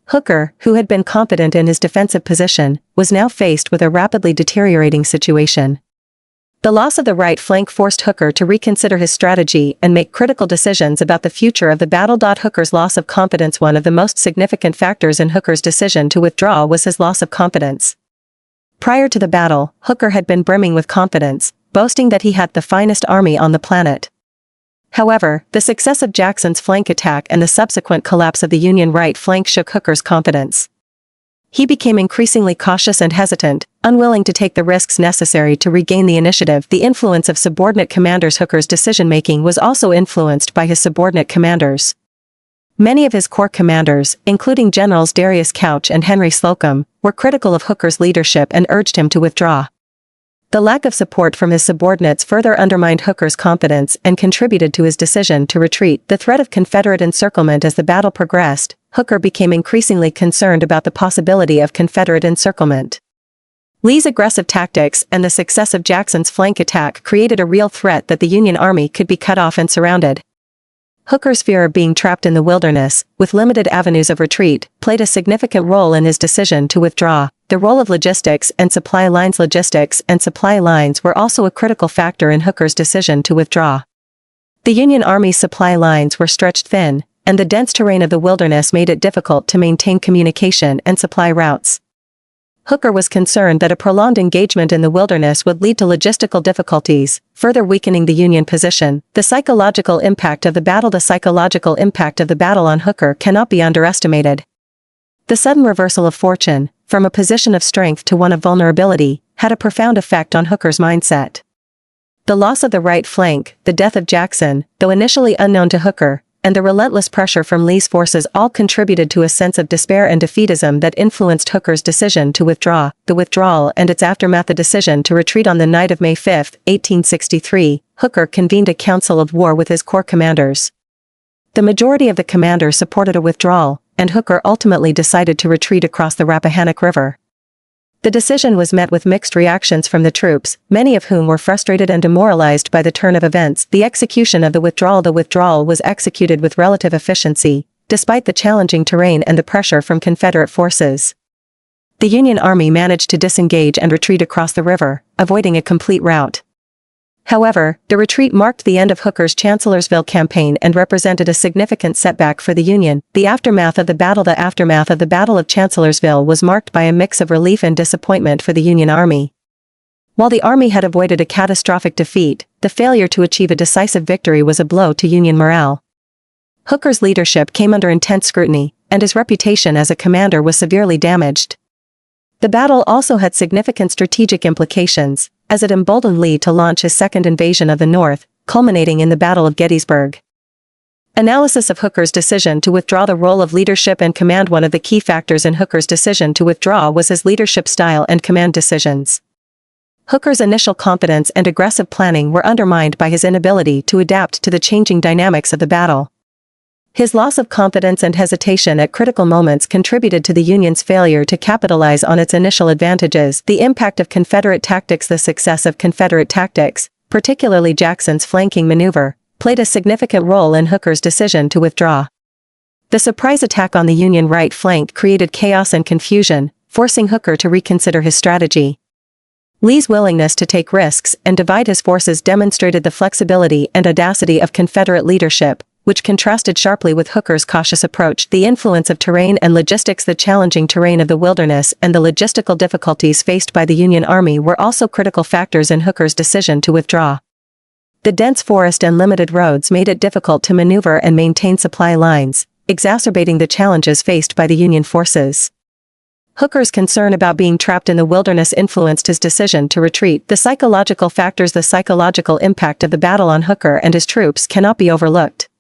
Hooker, who had been confident in his defensive position, was now faced with a rapidly deteriorating situation. The loss of the right flank forced Hooker to reconsider his strategy and make critical decisions about the future of the battle. Hooker's loss of confidence. One of the most significant factors in Hooker's decision to withdraw was his loss of confidence. Prior to the battle, Hooker had been brimming with confidence, boasting that he had the finest army on the planet. However, the success of Jackson's flank attack and the subsequent collapse of the Union right flank shook Hooker's confidence. He became increasingly cautious and hesitant, unwilling to take the risks necessary to regain the initiative. The influence of subordinate commanders. Hooker's decision-making was also influenced by his subordinate commanders. Many of his corps commanders, including Generals Darius Couch and Henry Slocum, were critical of Hooker's leadership and urged him to withdraw. The lack of support from his subordinates further undermined Hooker's confidence and contributed to his decision to retreat. The threat of Confederate encirclement. As the battle progressed, Hooker became increasingly concerned about the possibility of Confederate encirclement. Lee's aggressive tactics and the success of Jackson's flank attack created a real threat that the Union Army could be cut off and surrounded. Hooker's fear of being trapped in the wilderness, with limited avenues of retreat, played a significant role in his decision to withdraw. The role of logistics and supply lines. Logistics and supply lines were also a critical factor in Hooker's decision to withdraw. The Union Army's supply lines were stretched thin, and the dense terrain of the wilderness made it difficult to maintain communication and supply routes. Hooker was concerned that a prolonged engagement in the wilderness would lead to logistical difficulties, further weakening the Union position. The psychological impact of the battle. The psychological impact of the battle on Hooker cannot be underestimated. The sudden reversal of fortune, from a position of strength to one of vulnerability, had a profound effect on Hooker's mindset. The loss of the right flank, the death of Jackson, though initially unknown to Hooker, and the relentless pressure from Lee's forces all contributed to a sense of despair and defeatism that influenced Hooker's decision to withdraw. The withdrawal and its aftermath. The decision to retreat. On the night of May 5, 1863, Hooker convened a council of war with his corps commanders. The majority of the commanders supported a withdrawal, and Hooker ultimately decided to retreat across the Rappahannock River. The decision was met with mixed reactions from the troops, many of whom were frustrated and demoralized by the turn of events. The execution of the withdrawal. The withdrawal was executed with relative efficiency, despite the challenging terrain and the pressure from Confederate forces. The Union Army managed to disengage and retreat across the river, avoiding a complete rout. However, the retreat marked the end of Hooker's Chancellorsville campaign and represented a significant setback for the Union. The aftermath of the battle. The aftermath of the Battle of Chancellorsville was marked by a mix of relief and disappointment for the Union Army. While the Army had avoided a catastrophic defeat, the failure to achieve a decisive victory was a blow to Union morale. Hooker's leadership came under intense scrutiny, and his reputation as a commander was severely damaged. The battle also had significant strategic implications, as it emboldened Lee to launch his second invasion of the North, culminating in the Battle of Gettysburg. Analysis of Hooker's decision to withdraw. The role of leadership and command. One of the key factors in Hooker's decision to withdraw was his leadership style and command decisions. Hooker's initial confidence and aggressive planning were undermined by his inability to adapt to the changing dynamics of the battle. His loss of confidence and hesitation at critical moments contributed to the Union's failure to capitalize on its initial advantages. The impact of Confederate tactics. The success of Confederate tactics, particularly Jackson's flanking maneuver, played a significant role in Hooker's decision to withdraw. The surprise attack on the Union right flank created chaos and confusion, forcing Hooker to reconsider his strategy. Lee's willingness to take risks and divide his forces demonstrated the flexibility and audacity of Confederate leadership, which contrasted sharply with Hooker's cautious approach. The influence of terrain and logistics. The challenging terrain of the wilderness and the logistical difficulties faced by the Union Army were also critical factors in Hooker's decision to withdraw. The dense forest and limited roads made it difficult to maneuver and maintain supply lines, exacerbating the challenges faced by the Union forces. Hooker's concern about being trapped in the wilderness influenced his decision to retreat. The psychological factors. The psychological impact of the battle on Hooker and his troops cannot be overlooked.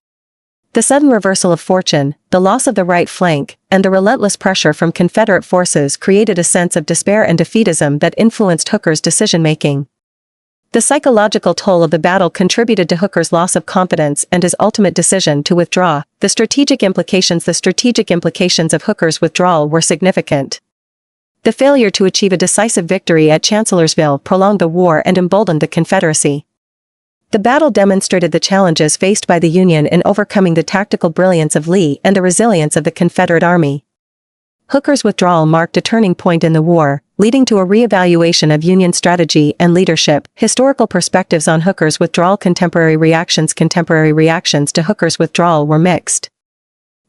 The sudden reversal of fortune, the loss of the right flank, and the relentless pressure from Confederate forces created a sense of despair and defeatism that influenced Hooker's decision-making. The psychological toll of the battle contributed to Hooker's loss of confidence and his ultimate decision to withdraw. The strategic implications of Hooker's withdrawal were significant. The failure to achieve a decisive victory at Chancellorsville prolonged the war and emboldened the Confederacy. The battle demonstrated the challenges faced by the Union in overcoming the tactical brilliance of Lee and the resilience of the Confederate Army. Hooker's withdrawal marked a turning point in the war, leading to a re-evaluation of Union strategy and leadership. Historical perspectives on Hooker's withdrawal. Contemporary reactions to Hooker's withdrawal were mixed.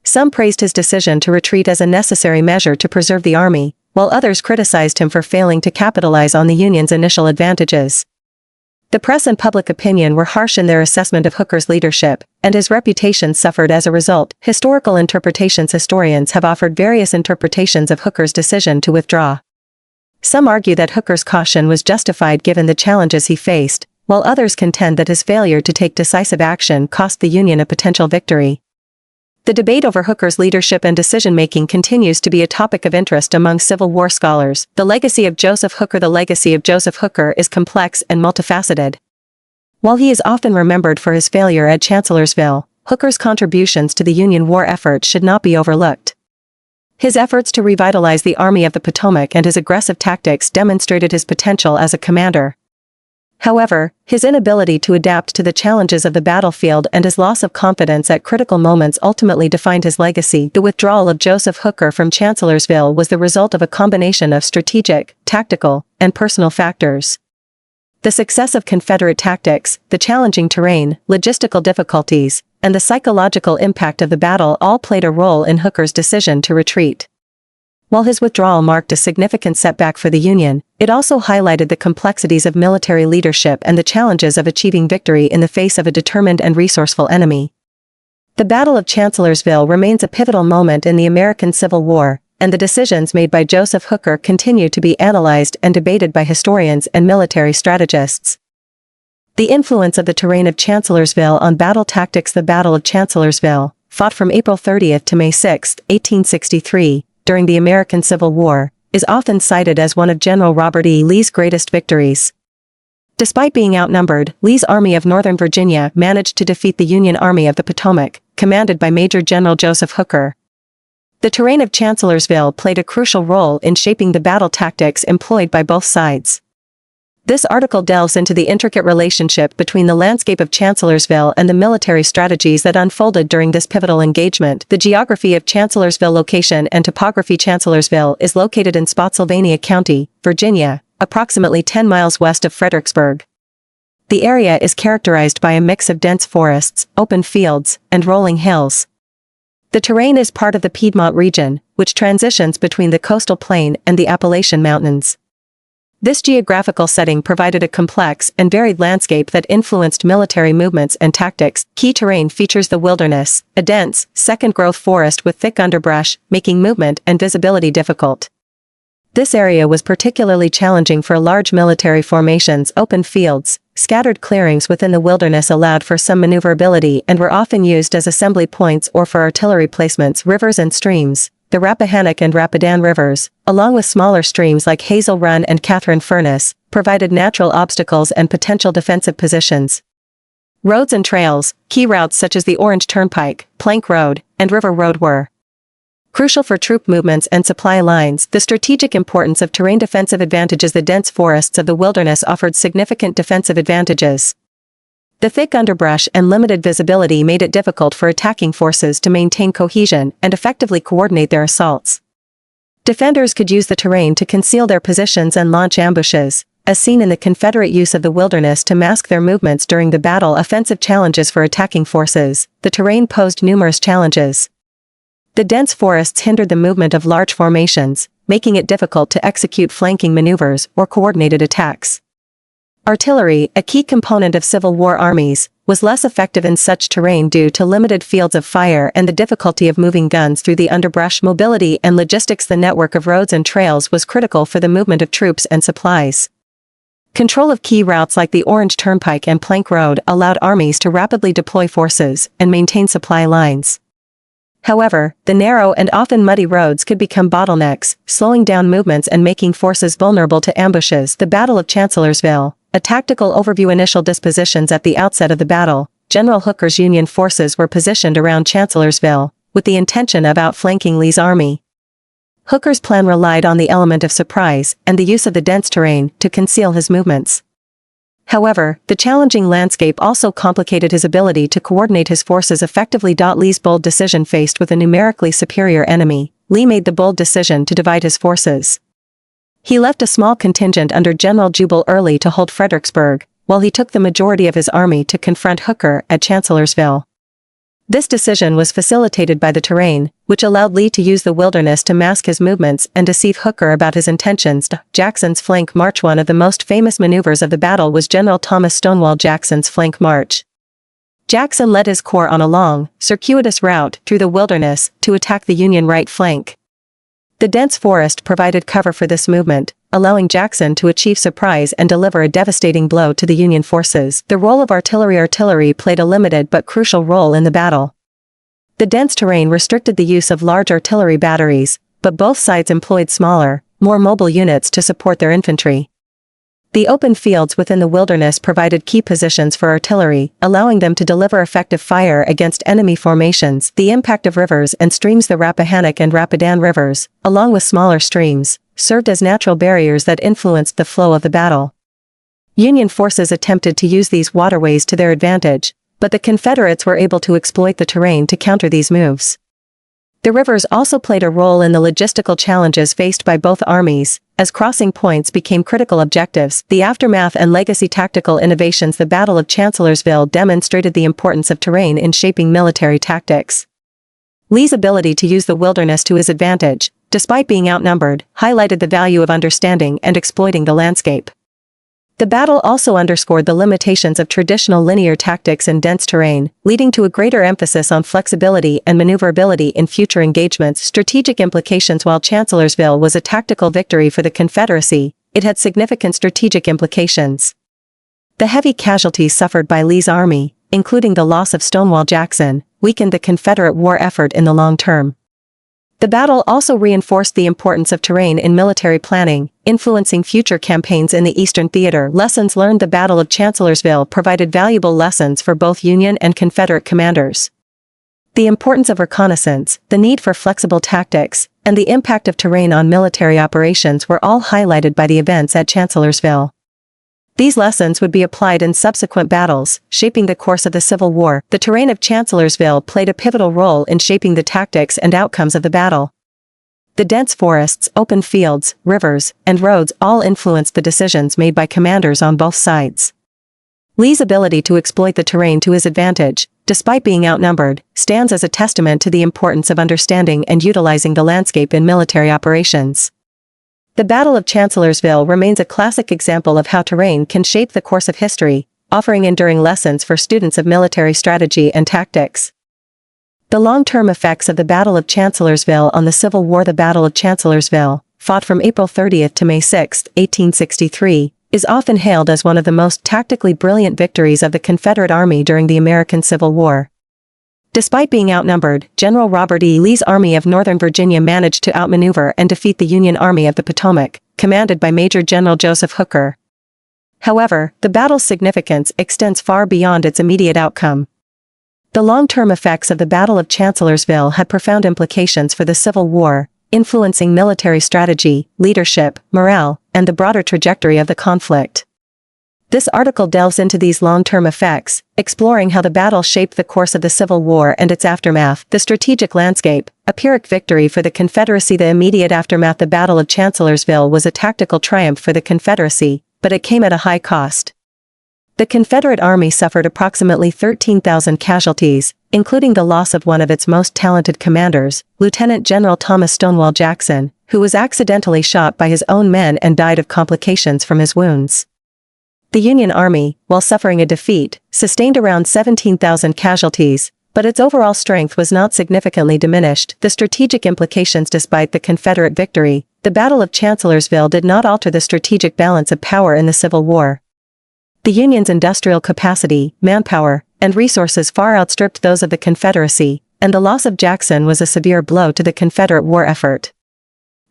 Some praised his decision to retreat as a necessary measure to preserve the army, while others criticized him for failing to capitalize on the Union's initial advantages. The press and public opinion were harsh in their assessment of Hooker's leadership, and his reputation suffered as a result. Historical interpretations. Historians have offered various interpretations of Hooker's decision to withdraw. Some argue that Hooker's caution was justified given the challenges he faced, while others contend that his failure to take decisive action cost the Union a potential victory. The debate over Hooker's leadership and decision-making continues to be a topic of interest among Civil War scholars. The legacy of Joseph Hooker. The legacy of Joseph Hooker is complex and multifaceted. While he is often remembered for his failure at Chancellorsville, Hooker's contributions to the Union war effort should not be overlooked. His efforts to revitalize the Army of the Potomac and his aggressive tactics demonstrated his potential as a commander. However, his inability to adapt to the challenges of the battlefield and his loss of confidence at critical moments ultimately defined his legacy. The withdrawal of Joseph Hooker from Chancellorsville was the result of a combination of strategic, tactical, and personal factors. The success of Confederate tactics, the challenging terrain, logistical difficulties, and the psychological impact of the battle all played a role in Hooker's decision to retreat. While his withdrawal marked a significant setback for the Union, it also highlighted the complexities of military leadership and the challenges of achieving victory in the face of a determined and resourceful enemy. The Battle of Chancellorsville remains a pivotal moment in the American Civil War, and the decisions made by Joseph Hooker continue to be analyzed and debated by historians and military strategists. The influence of the terrain of Chancellorsville on battle tactics. The Battle of Chancellorsville, fought from April 30 to May 6, 1863, during the American Civil War, is often cited as one of General Robert E. Lee's greatest victories. Despite being outnumbered, Lee's Army of Northern Virginia managed to defeat the Union Army of the Potomac, commanded by Major General Joseph Hooker. The terrain of Chancellorsville played a crucial role in shaping the battle tactics employed by both sides. This article delves into the intricate relationship between the landscape of Chancellorsville and the military strategies that unfolded during this pivotal engagement. The geography of Chancellorsville. Location and topography. Chancellorsville is located in Spotsylvania County, Virginia, approximately 10 miles west of Fredericksburg. The area is characterized by a mix of dense forests, open fields, and rolling hills. The terrain is part of the Piedmont region, which transitions between the coastal plain and the Appalachian Mountains. This geographical setting provided a complex and varied landscape that influenced military movements and tactics. Key terrain features the wilderness, a dense, second-growth forest with thick underbrush, making movement and visibility difficult. This area was particularly challenging for large military formations. Open fields, scattered clearings within the wilderness allowed for some maneuverability and were often used as assembly points or for artillery placements. Rivers and streams. The Rappahannock and Rapidan rivers, along with smaller streams like Hazel Run and Catherine Furnace, provided natural obstacles and potential defensive positions. Roads and trails, key routes such as the Orange Turnpike, Plank Road, and River Road were crucial for troop movements and supply lines. The strategic importance of terrain defensive advantages. The dense forests of the wilderness offered significant defensive advantages. The thick underbrush and limited visibility made it difficult for attacking forces to maintain cohesion and effectively coordinate their assaults. Defenders could use the terrain to conceal their positions and launch ambushes, as seen in the Confederate use of the wilderness to mask their movements during the battle. Offensive challenges for attacking forces. The terrain posed numerous challenges. The dense forests hindered the movement of large formations, making it difficult to execute flanking maneuvers or coordinated attacks. Artillery, a key component of Civil War armies, was less effective in such terrain due to limited fields of fire and the difficulty of moving guns through the underbrush. Mobility and logistics. The network of roads and trails was critical for the movement of troops and supplies. Control of key routes like the Orange Turnpike and Plank Road allowed armies to rapidly deploy forces and maintain supply lines. However, the narrow and often muddy roads could become bottlenecks, slowing down movements and making forces vulnerable to ambushes. The Battle of Chancellorsville, a tactical overview. Initial dispositions. At the outset of the battle, General Hooker's Union forces were positioned around Chancellorsville, with the intention of outflanking Lee's army. Hooker's plan relied on the element of surprise and the use of the dense terrain to conceal his movements. However, the challenging landscape also complicated his ability to coordinate his forces effectively. Lee's bold decision. Faced with a numerically superior enemy, Lee made the bold decision to divide his forces. He left a small contingent under General Jubal Early to hold Fredericksburg, while he took the majority of his army to confront Hooker at Chancellorsville. This decision was facilitated by the terrain, which allowed Lee to use the wilderness to mask his movements and deceive Hooker about his intentions. Jackson's flank march. One of the most famous maneuvers of the battle was General Thomas Stonewall Jackson's flank march. Jackson led his corps on a long, circuitous route through the wilderness to attack the Union right flank. The dense forest provided cover for this movement, allowing Jackson to achieve surprise and deliver a devastating blow to the Union forces. The role of artillery. Artillery played a limited but crucial role in the battle. The dense terrain restricted the use of large artillery batteries, but both sides employed smaller, more mobile units to support their infantry. The open fields within the wilderness provided key positions for artillery, allowing them to deliver effective fire against enemy formations. The impact of rivers and streams. The Rappahannock and Rapidan rivers, along with smaller streams, served as natural barriers that influenced the flow of the battle. Union forces attempted to use these waterways to their advantage, but the Confederates were able to exploit the terrain to counter these moves. The rivers also played a role in the logistical challenges faced by both armies, as crossing points became critical objectives. The aftermath and legacy. Tactical innovations. The Battle of Chancellorsville demonstrated the importance of terrain in shaping military tactics. Lee's ability to use the wilderness to his advantage, despite being outnumbered, highlighted the value of understanding and exploiting the landscape. The battle also underscored the limitations of traditional linear tactics in dense terrain, leading to a greater emphasis on flexibility and maneuverability in future engagements. Strategic implications. While Chancellorsville was a tactical victory for the Confederacy, it had significant strategic implications. The heavy casualties suffered by Lee's army, including the loss of Stonewall Jackson, weakened the Confederate war effort in the long term. The battle also reinforced the importance of terrain in military planning, influencing future campaigns in the Eastern Theater. Lessons learned. The Battle of Chancellorsville provided valuable lessons for both Union and Confederate commanders. The importance of reconnaissance, the need for flexible tactics, and the impact of terrain on military operations were all highlighted by the events at Chancellorsville. These lessons would be applied in subsequent battles, shaping the course of the Civil War. The terrain of Chancellorsville played a pivotal role in shaping the tactics and outcomes of the battle. The dense forests, open fields, rivers, and roads all influenced the decisions made by commanders on both sides. Lee's ability to exploit the terrain to his advantage, despite being outnumbered, stands as a testament to the importance of understanding and utilizing the landscape in military operations. The Battle of Chancellorsville remains a classic example of how terrain can shape the course of history, offering enduring lessons for students of military strategy and tactics. The long-term effects of the Battle of Chancellorsville on the Civil War. The Battle of Chancellorsville, fought from April 30th to May 6, 1863, is often hailed as one of the most tactically brilliant victories of the Confederate Army during the American Civil War. Despite being outnumbered, General Robert E. Lee's Army of Northern Virginia managed to outmaneuver and defeat the Union Army of the Potomac, commanded by Major General Joseph Hooker. However, the battle's significance extends far beyond its immediate outcome. The long-term effects of the Battle of Chancellorsville had profound implications for the Civil War, influencing military strategy, leadership, morale, and the broader trajectory of the conflict. This article delves into these long-term effects, exploring how the battle shaped the course of the Civil War and its aftermath. The strategic landscape, a Pyrrhic victory for the Confederacy. The immediate aftermath. The Battle of Chancellorsville was a tactical triumph for the Confederacy, but it came at a high cost. The Confederate Army suffered approximately 13,000 casualties, including the loss of one of its most talented commanders, Lieutenant General Thomas Stonewall Jackson, who was accidentally shot by his own men and died of complications from his wounds. The Union Army, while suffering a defeat, sustained around 17,000 casualties, but its overall strength was not significantly diminished. The strategic implications. Despite the Confederate victory, the Battle of Chancellorsville did not alter the strategic balance of power in the Civil War. The Union's industrial capacity, manpower, and resources far outstripped those of the Confederacy, and the loss of Jackson was a severe blow to the Confederate war effort.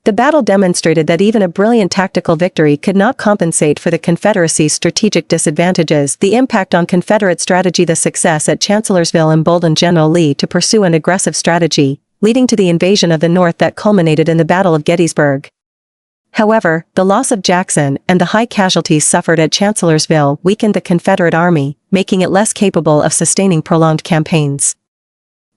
The battle demonstrated that even a brilliant tactical victory could not compensate for the Confederacy's strategic disadvantages. The impact on Confederate strategy. The success at Chancellorsville emboldened General Lee to pursue an aggressive strategy, leading to the invasion of the North that culminated in the Battle of Gettysburg. However, the loss of Jackson and the high casualties suffered at Chancellorsville weakened the Confederate Army, making it less capable of sustaining prolonged campaigns.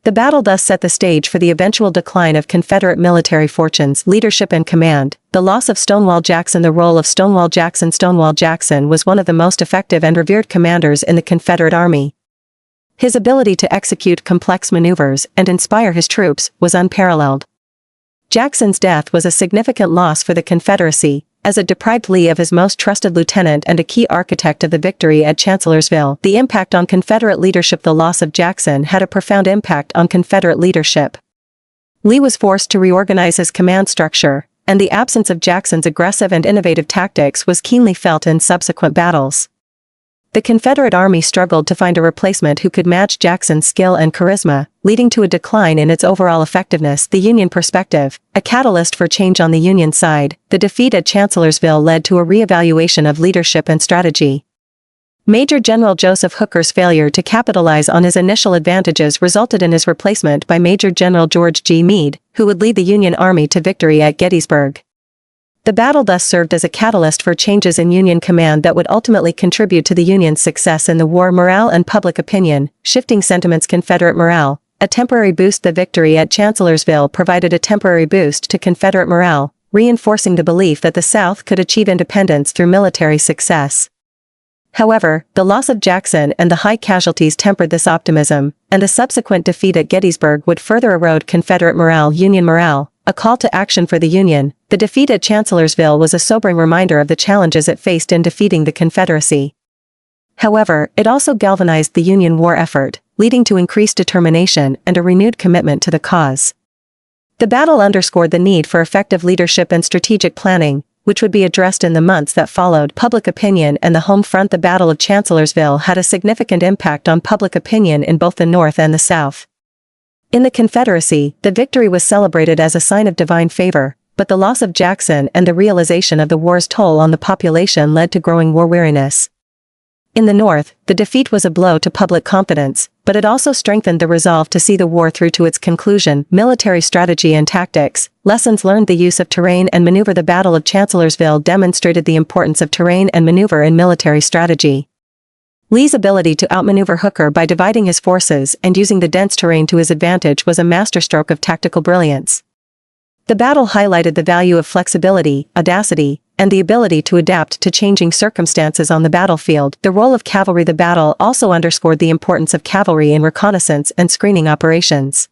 The battle thus set the stage for the eventual decline of Confederate military fortunes, leadership and command. The loss of Stonewall Jackson. The role of Stonewall Jackson. Stonewall Jackson was one of the most effective and revered commanders in the Confederate Army. His ability to execute complex maneuvers and inspire his troops was unparalleled. Jackson's death was a significant loss for the Confederacy, as it deprived Lee of his most trusted lieutenant and a key architect of the victory at Chancellorsville. The impact on Confederate leadership. The loss of Jackson had a profound impact on Confederate leadership. Lee was forced to reorganize his command structure, and the absence of Jackson's aggressive and innovative tactics was keenly felt in subsequent battles. The Confederate Army struggled to find a replacement who could match Jackson's skill and charisma, leading to a decline in its overall effectiveness. The Union perspective, a catalyst for change on the Union side. The defeat at Chancellorsville led to a reevaluation of leadership and strategy. Major General Joseph Hooker's failure to capitalize on his initial advantages resulted in his replacement by Major General George G. Meade, who would lead the Union Army to victory at Gettysburg. The battle thus served as a catalyst for changes in Union command that would ultimately contribute to the Union's success in the war. Morale and public opinion, shifting sentiments. Confederate morale, a temporary boost. The victory at Chancellorsville provided a temporary boost to Confederate morale, reinforcing the belief that the South could achieve independence through military success. However, the loss of Jackson and the high casualties tempered this optimism, and the subsequent defeat at Gettysburg would further erode Confederate morale. Union morale, a call to action for the Union. The defeat at Chancellorsville was a sobering reminder of the challenges it faced in defeating the Confederacy. However, it also galvanized the Union war effort, leading to increased determination and a renewed commitment to the cause. The battle underscored the need for effective leadership and strategic planning, which would be addressed in the months that followed. Public opinion and the home front. The Battle of Chancellorsville had a significant impact on public opinion in both the North and the South. In the Confederacy, the victory was celebrated as a sign of divine favor, but the loss of Jackson and the realization of the war's toll on the population led to growing war weariness. In the North, the defeat was a blow to public confidence, but it also strengthened the resolve to see the war through to its conclusion. Military strategy and tactics, lessons learned. The use of terrain and maneuver. The Battle of Chancellorsville demonstrated the importance of terrain and maneuver in military strategy. Lee's ability to outmaneuver Hooker by dividing his forces and using the dense terrain to his advantage was a masterstroke of tactical brilliance. The battle highlighted the value of flexibility, audacity, and the ability to adapt to changing circumstances on the battlefield. The role of cavalry. The battle also underscored the importance of cavalry in reconnaissance and screening operations.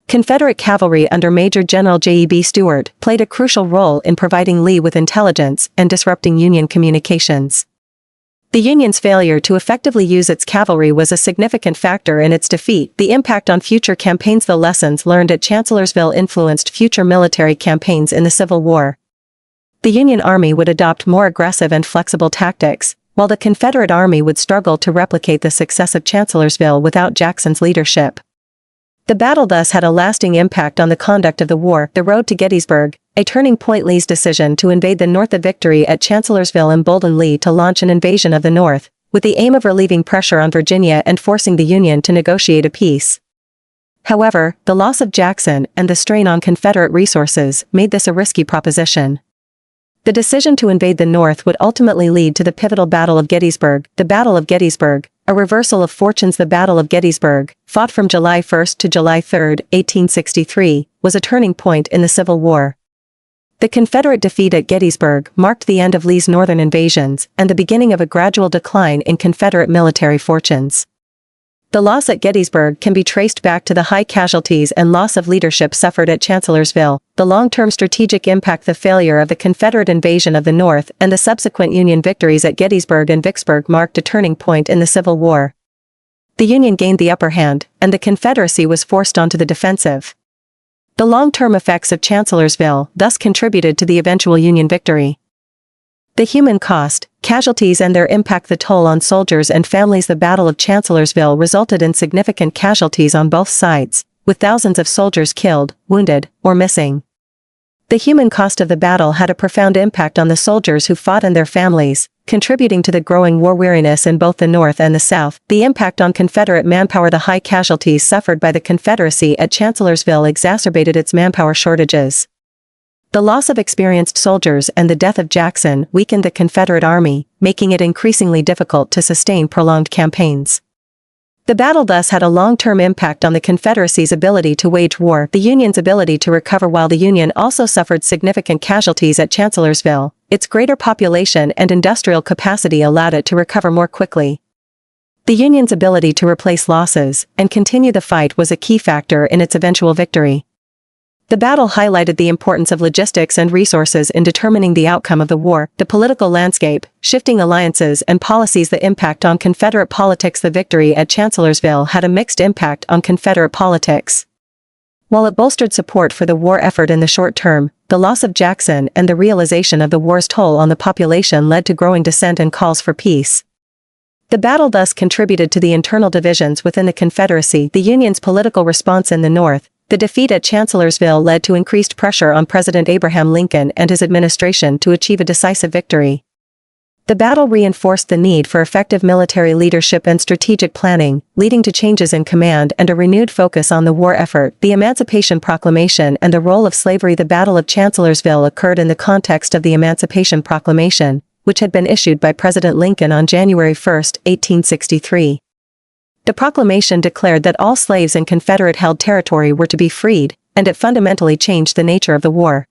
Confederate cavalry under Major General J.E.B. Stuart played a crucial role in providing Lee with intelligence and disrupting Union communications. The Union's failure to effectively use its cavalry was a significant factor in its defeat. The impact on future campaigns. The lessons learned at Chancellorsville influenced future military campaigns in the Civil War. The Union Army would adopt more aggressive and flexible tactics, while the Confederate Army would struggle to replicate the success of Chancellorsville without Jackson's leadership. The battle thus had a lasting impact on the conduct of the war. The road to Gettysburg, A turning point. Lee's decision to invade the North. The victory at Chancellorsville emboldened Lee to launch an invasion of the North, with the aim of relieving pressure on Virginia and forcing the Union to negotiate a peace. However, the loss of Jackson and the strain on Confederate resources made this a risky proposition. The decision to invade the North would ultimately lead to the pivotal Battle of Gettysburg. The Battle of Gettysburg, a reversal of fortunes. The Battle of Gettysburg, fought from July 1 to July 3, 1863, was a turning point in the Civil War. The Confederate defeat at Gettysburg marked the end of Lee's northern invasions and the beginning of a gradual decline in Confederate military fortunes. The loss at Gettysburg can be traced back to the high casualties and loss of leadership suffered at Chancellorsville, the long-term strategic impact. The failure of the Confederate invasion of the North and the subsequent Union victories at Gettysburg and Vicksburg marked a turning point in the Civil War. The Union gained the upper hand, and the Confederacy was forced onto the defensive. The long-term effects of Chancellorsville thus contributed to the eventual Union victory. The human cost, casualties and their impact. The toll on soldiers and families. The Battle of Chancellorsville resulted in significant casualties on both sides, with thousands of soldiers killed, wounded, or missing. The human cost of the battle had a profound impact on the soldiers who fought and their families, contributing to the growing war weariness in both the North and the South. The impact on Confederate manpower. The high casualties suffered by the Confederacy at Chancellorsville exacerbated its manpower shortages. The loss of experienced soldiers and the death of Jackson weakened the Confederate Army, making it increasingly difficult to sustain prolonged campaigns. The battle thus had a long-term impact on the Confederacy's ability to wage war, the Union's ability to recover. While the Union also suffered significant casualties at Chancellorsville, its greater population and industrial capacity allowed it to recover more quickly. The Union's ability to replace losses and continue the fight was a key factor in its eventual victory. The battle highlighted the importance of logistics and resources in determining the outcome of the war. The political landscape, shifting alliances and policies. The impact on Confederate politics. The victory at Chancellorsville had a mixed impact on Confederate politics. While it bolstered support for the war effort in the short term, the loss of Jackson and the realization of the war's toll on the population led to growing dissent and calls for peace. The battle thus contributed to the internal divisions within the Confederacy. The Union's political response in the North. The defeat at Chancellorsville led to increased pressure on President Abraham Lincoln and his administration to achieve a decisive victory. The battle reinforced the need for effective military leadership and strategic planning, leading to changes in command and a renewed focus on the war effort. The Emancipation Proclamation and the role of slavery. The Battle of Chancellorsville occurred in the context of the Emancipation Proclamation, which had been issued by President Lincoln on January 1, 1863. The proclamation declared that all slaves in Confederate-held territory were to be freed, and it fundamentally changed the nature of the war.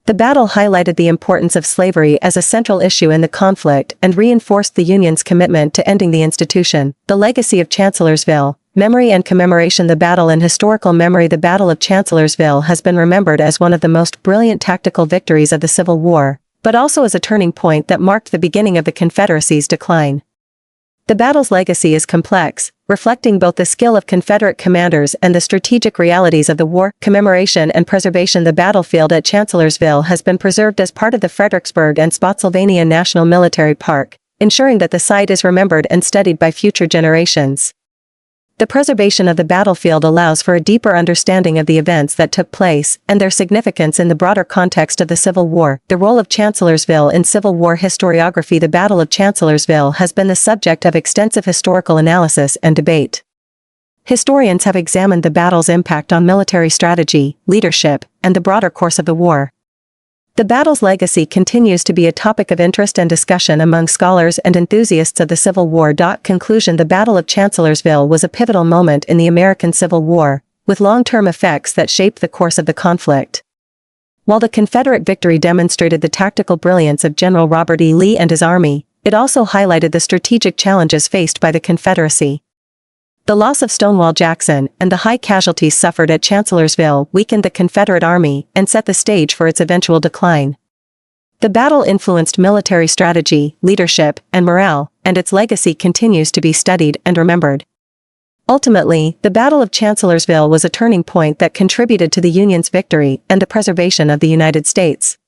The battle highlighted the importance of slavery as a central issue in the conflict and reinforced the Union's commitment to ending the institution. The legacy of Chancellorsville, memory and commemoration. The battle and historical memory. The Battle of Chancellorsville has been remembered as one of the most brilliant tactical victories of the Civil War, but also as a turning point that marked the beginning of the Confederacy's decline. The battle's legacy is complex, reflecting both the skill of Confederate commanders and the strategic realities of the war. Commemoration and preservation. The battlefield at Chancellorsville has been preserved as part of the Fredericksburg and Spotsylvania National Military Park, ensuring that the site is remembered and studied by future generations. The preservation of the battlefield allows for a deeper understanding of the events that took place and their significance in the broader context of the Civil War. The role of Chancellorsville in Civil War historiography. The Battle of Chancellorsville has been the subject of extensive historical analysis and debate. Historians have examined the battle's impact on military strategy, leadership, and the broader course of the war. The battle's legacy continues to be a topic of interest and discussion among scholars and enthusiasts of the Civil War. Conclusion. The Battle of Chancellorsville was a pivotal moment in the American Civil War, with long-term effects that shaped the course of the conflict. While the Confederate victory demonstrated the tactical brilliance of General Robert E. Lee and his army, it also highlighted the strategic challenges faced by the Confederacy. The loss of Stonewall Jackson and the high casualties suffered at Chancellorsville weakened the Confederate Army and set the stage for its eventual decline. The battle influenced military strategy, leadership, and morale, and its legacy continues to be studied and remembered. Ultimately, the Battle of Chancellorsville was a turning point that contributed to the Union's victory and the preservation of the United States.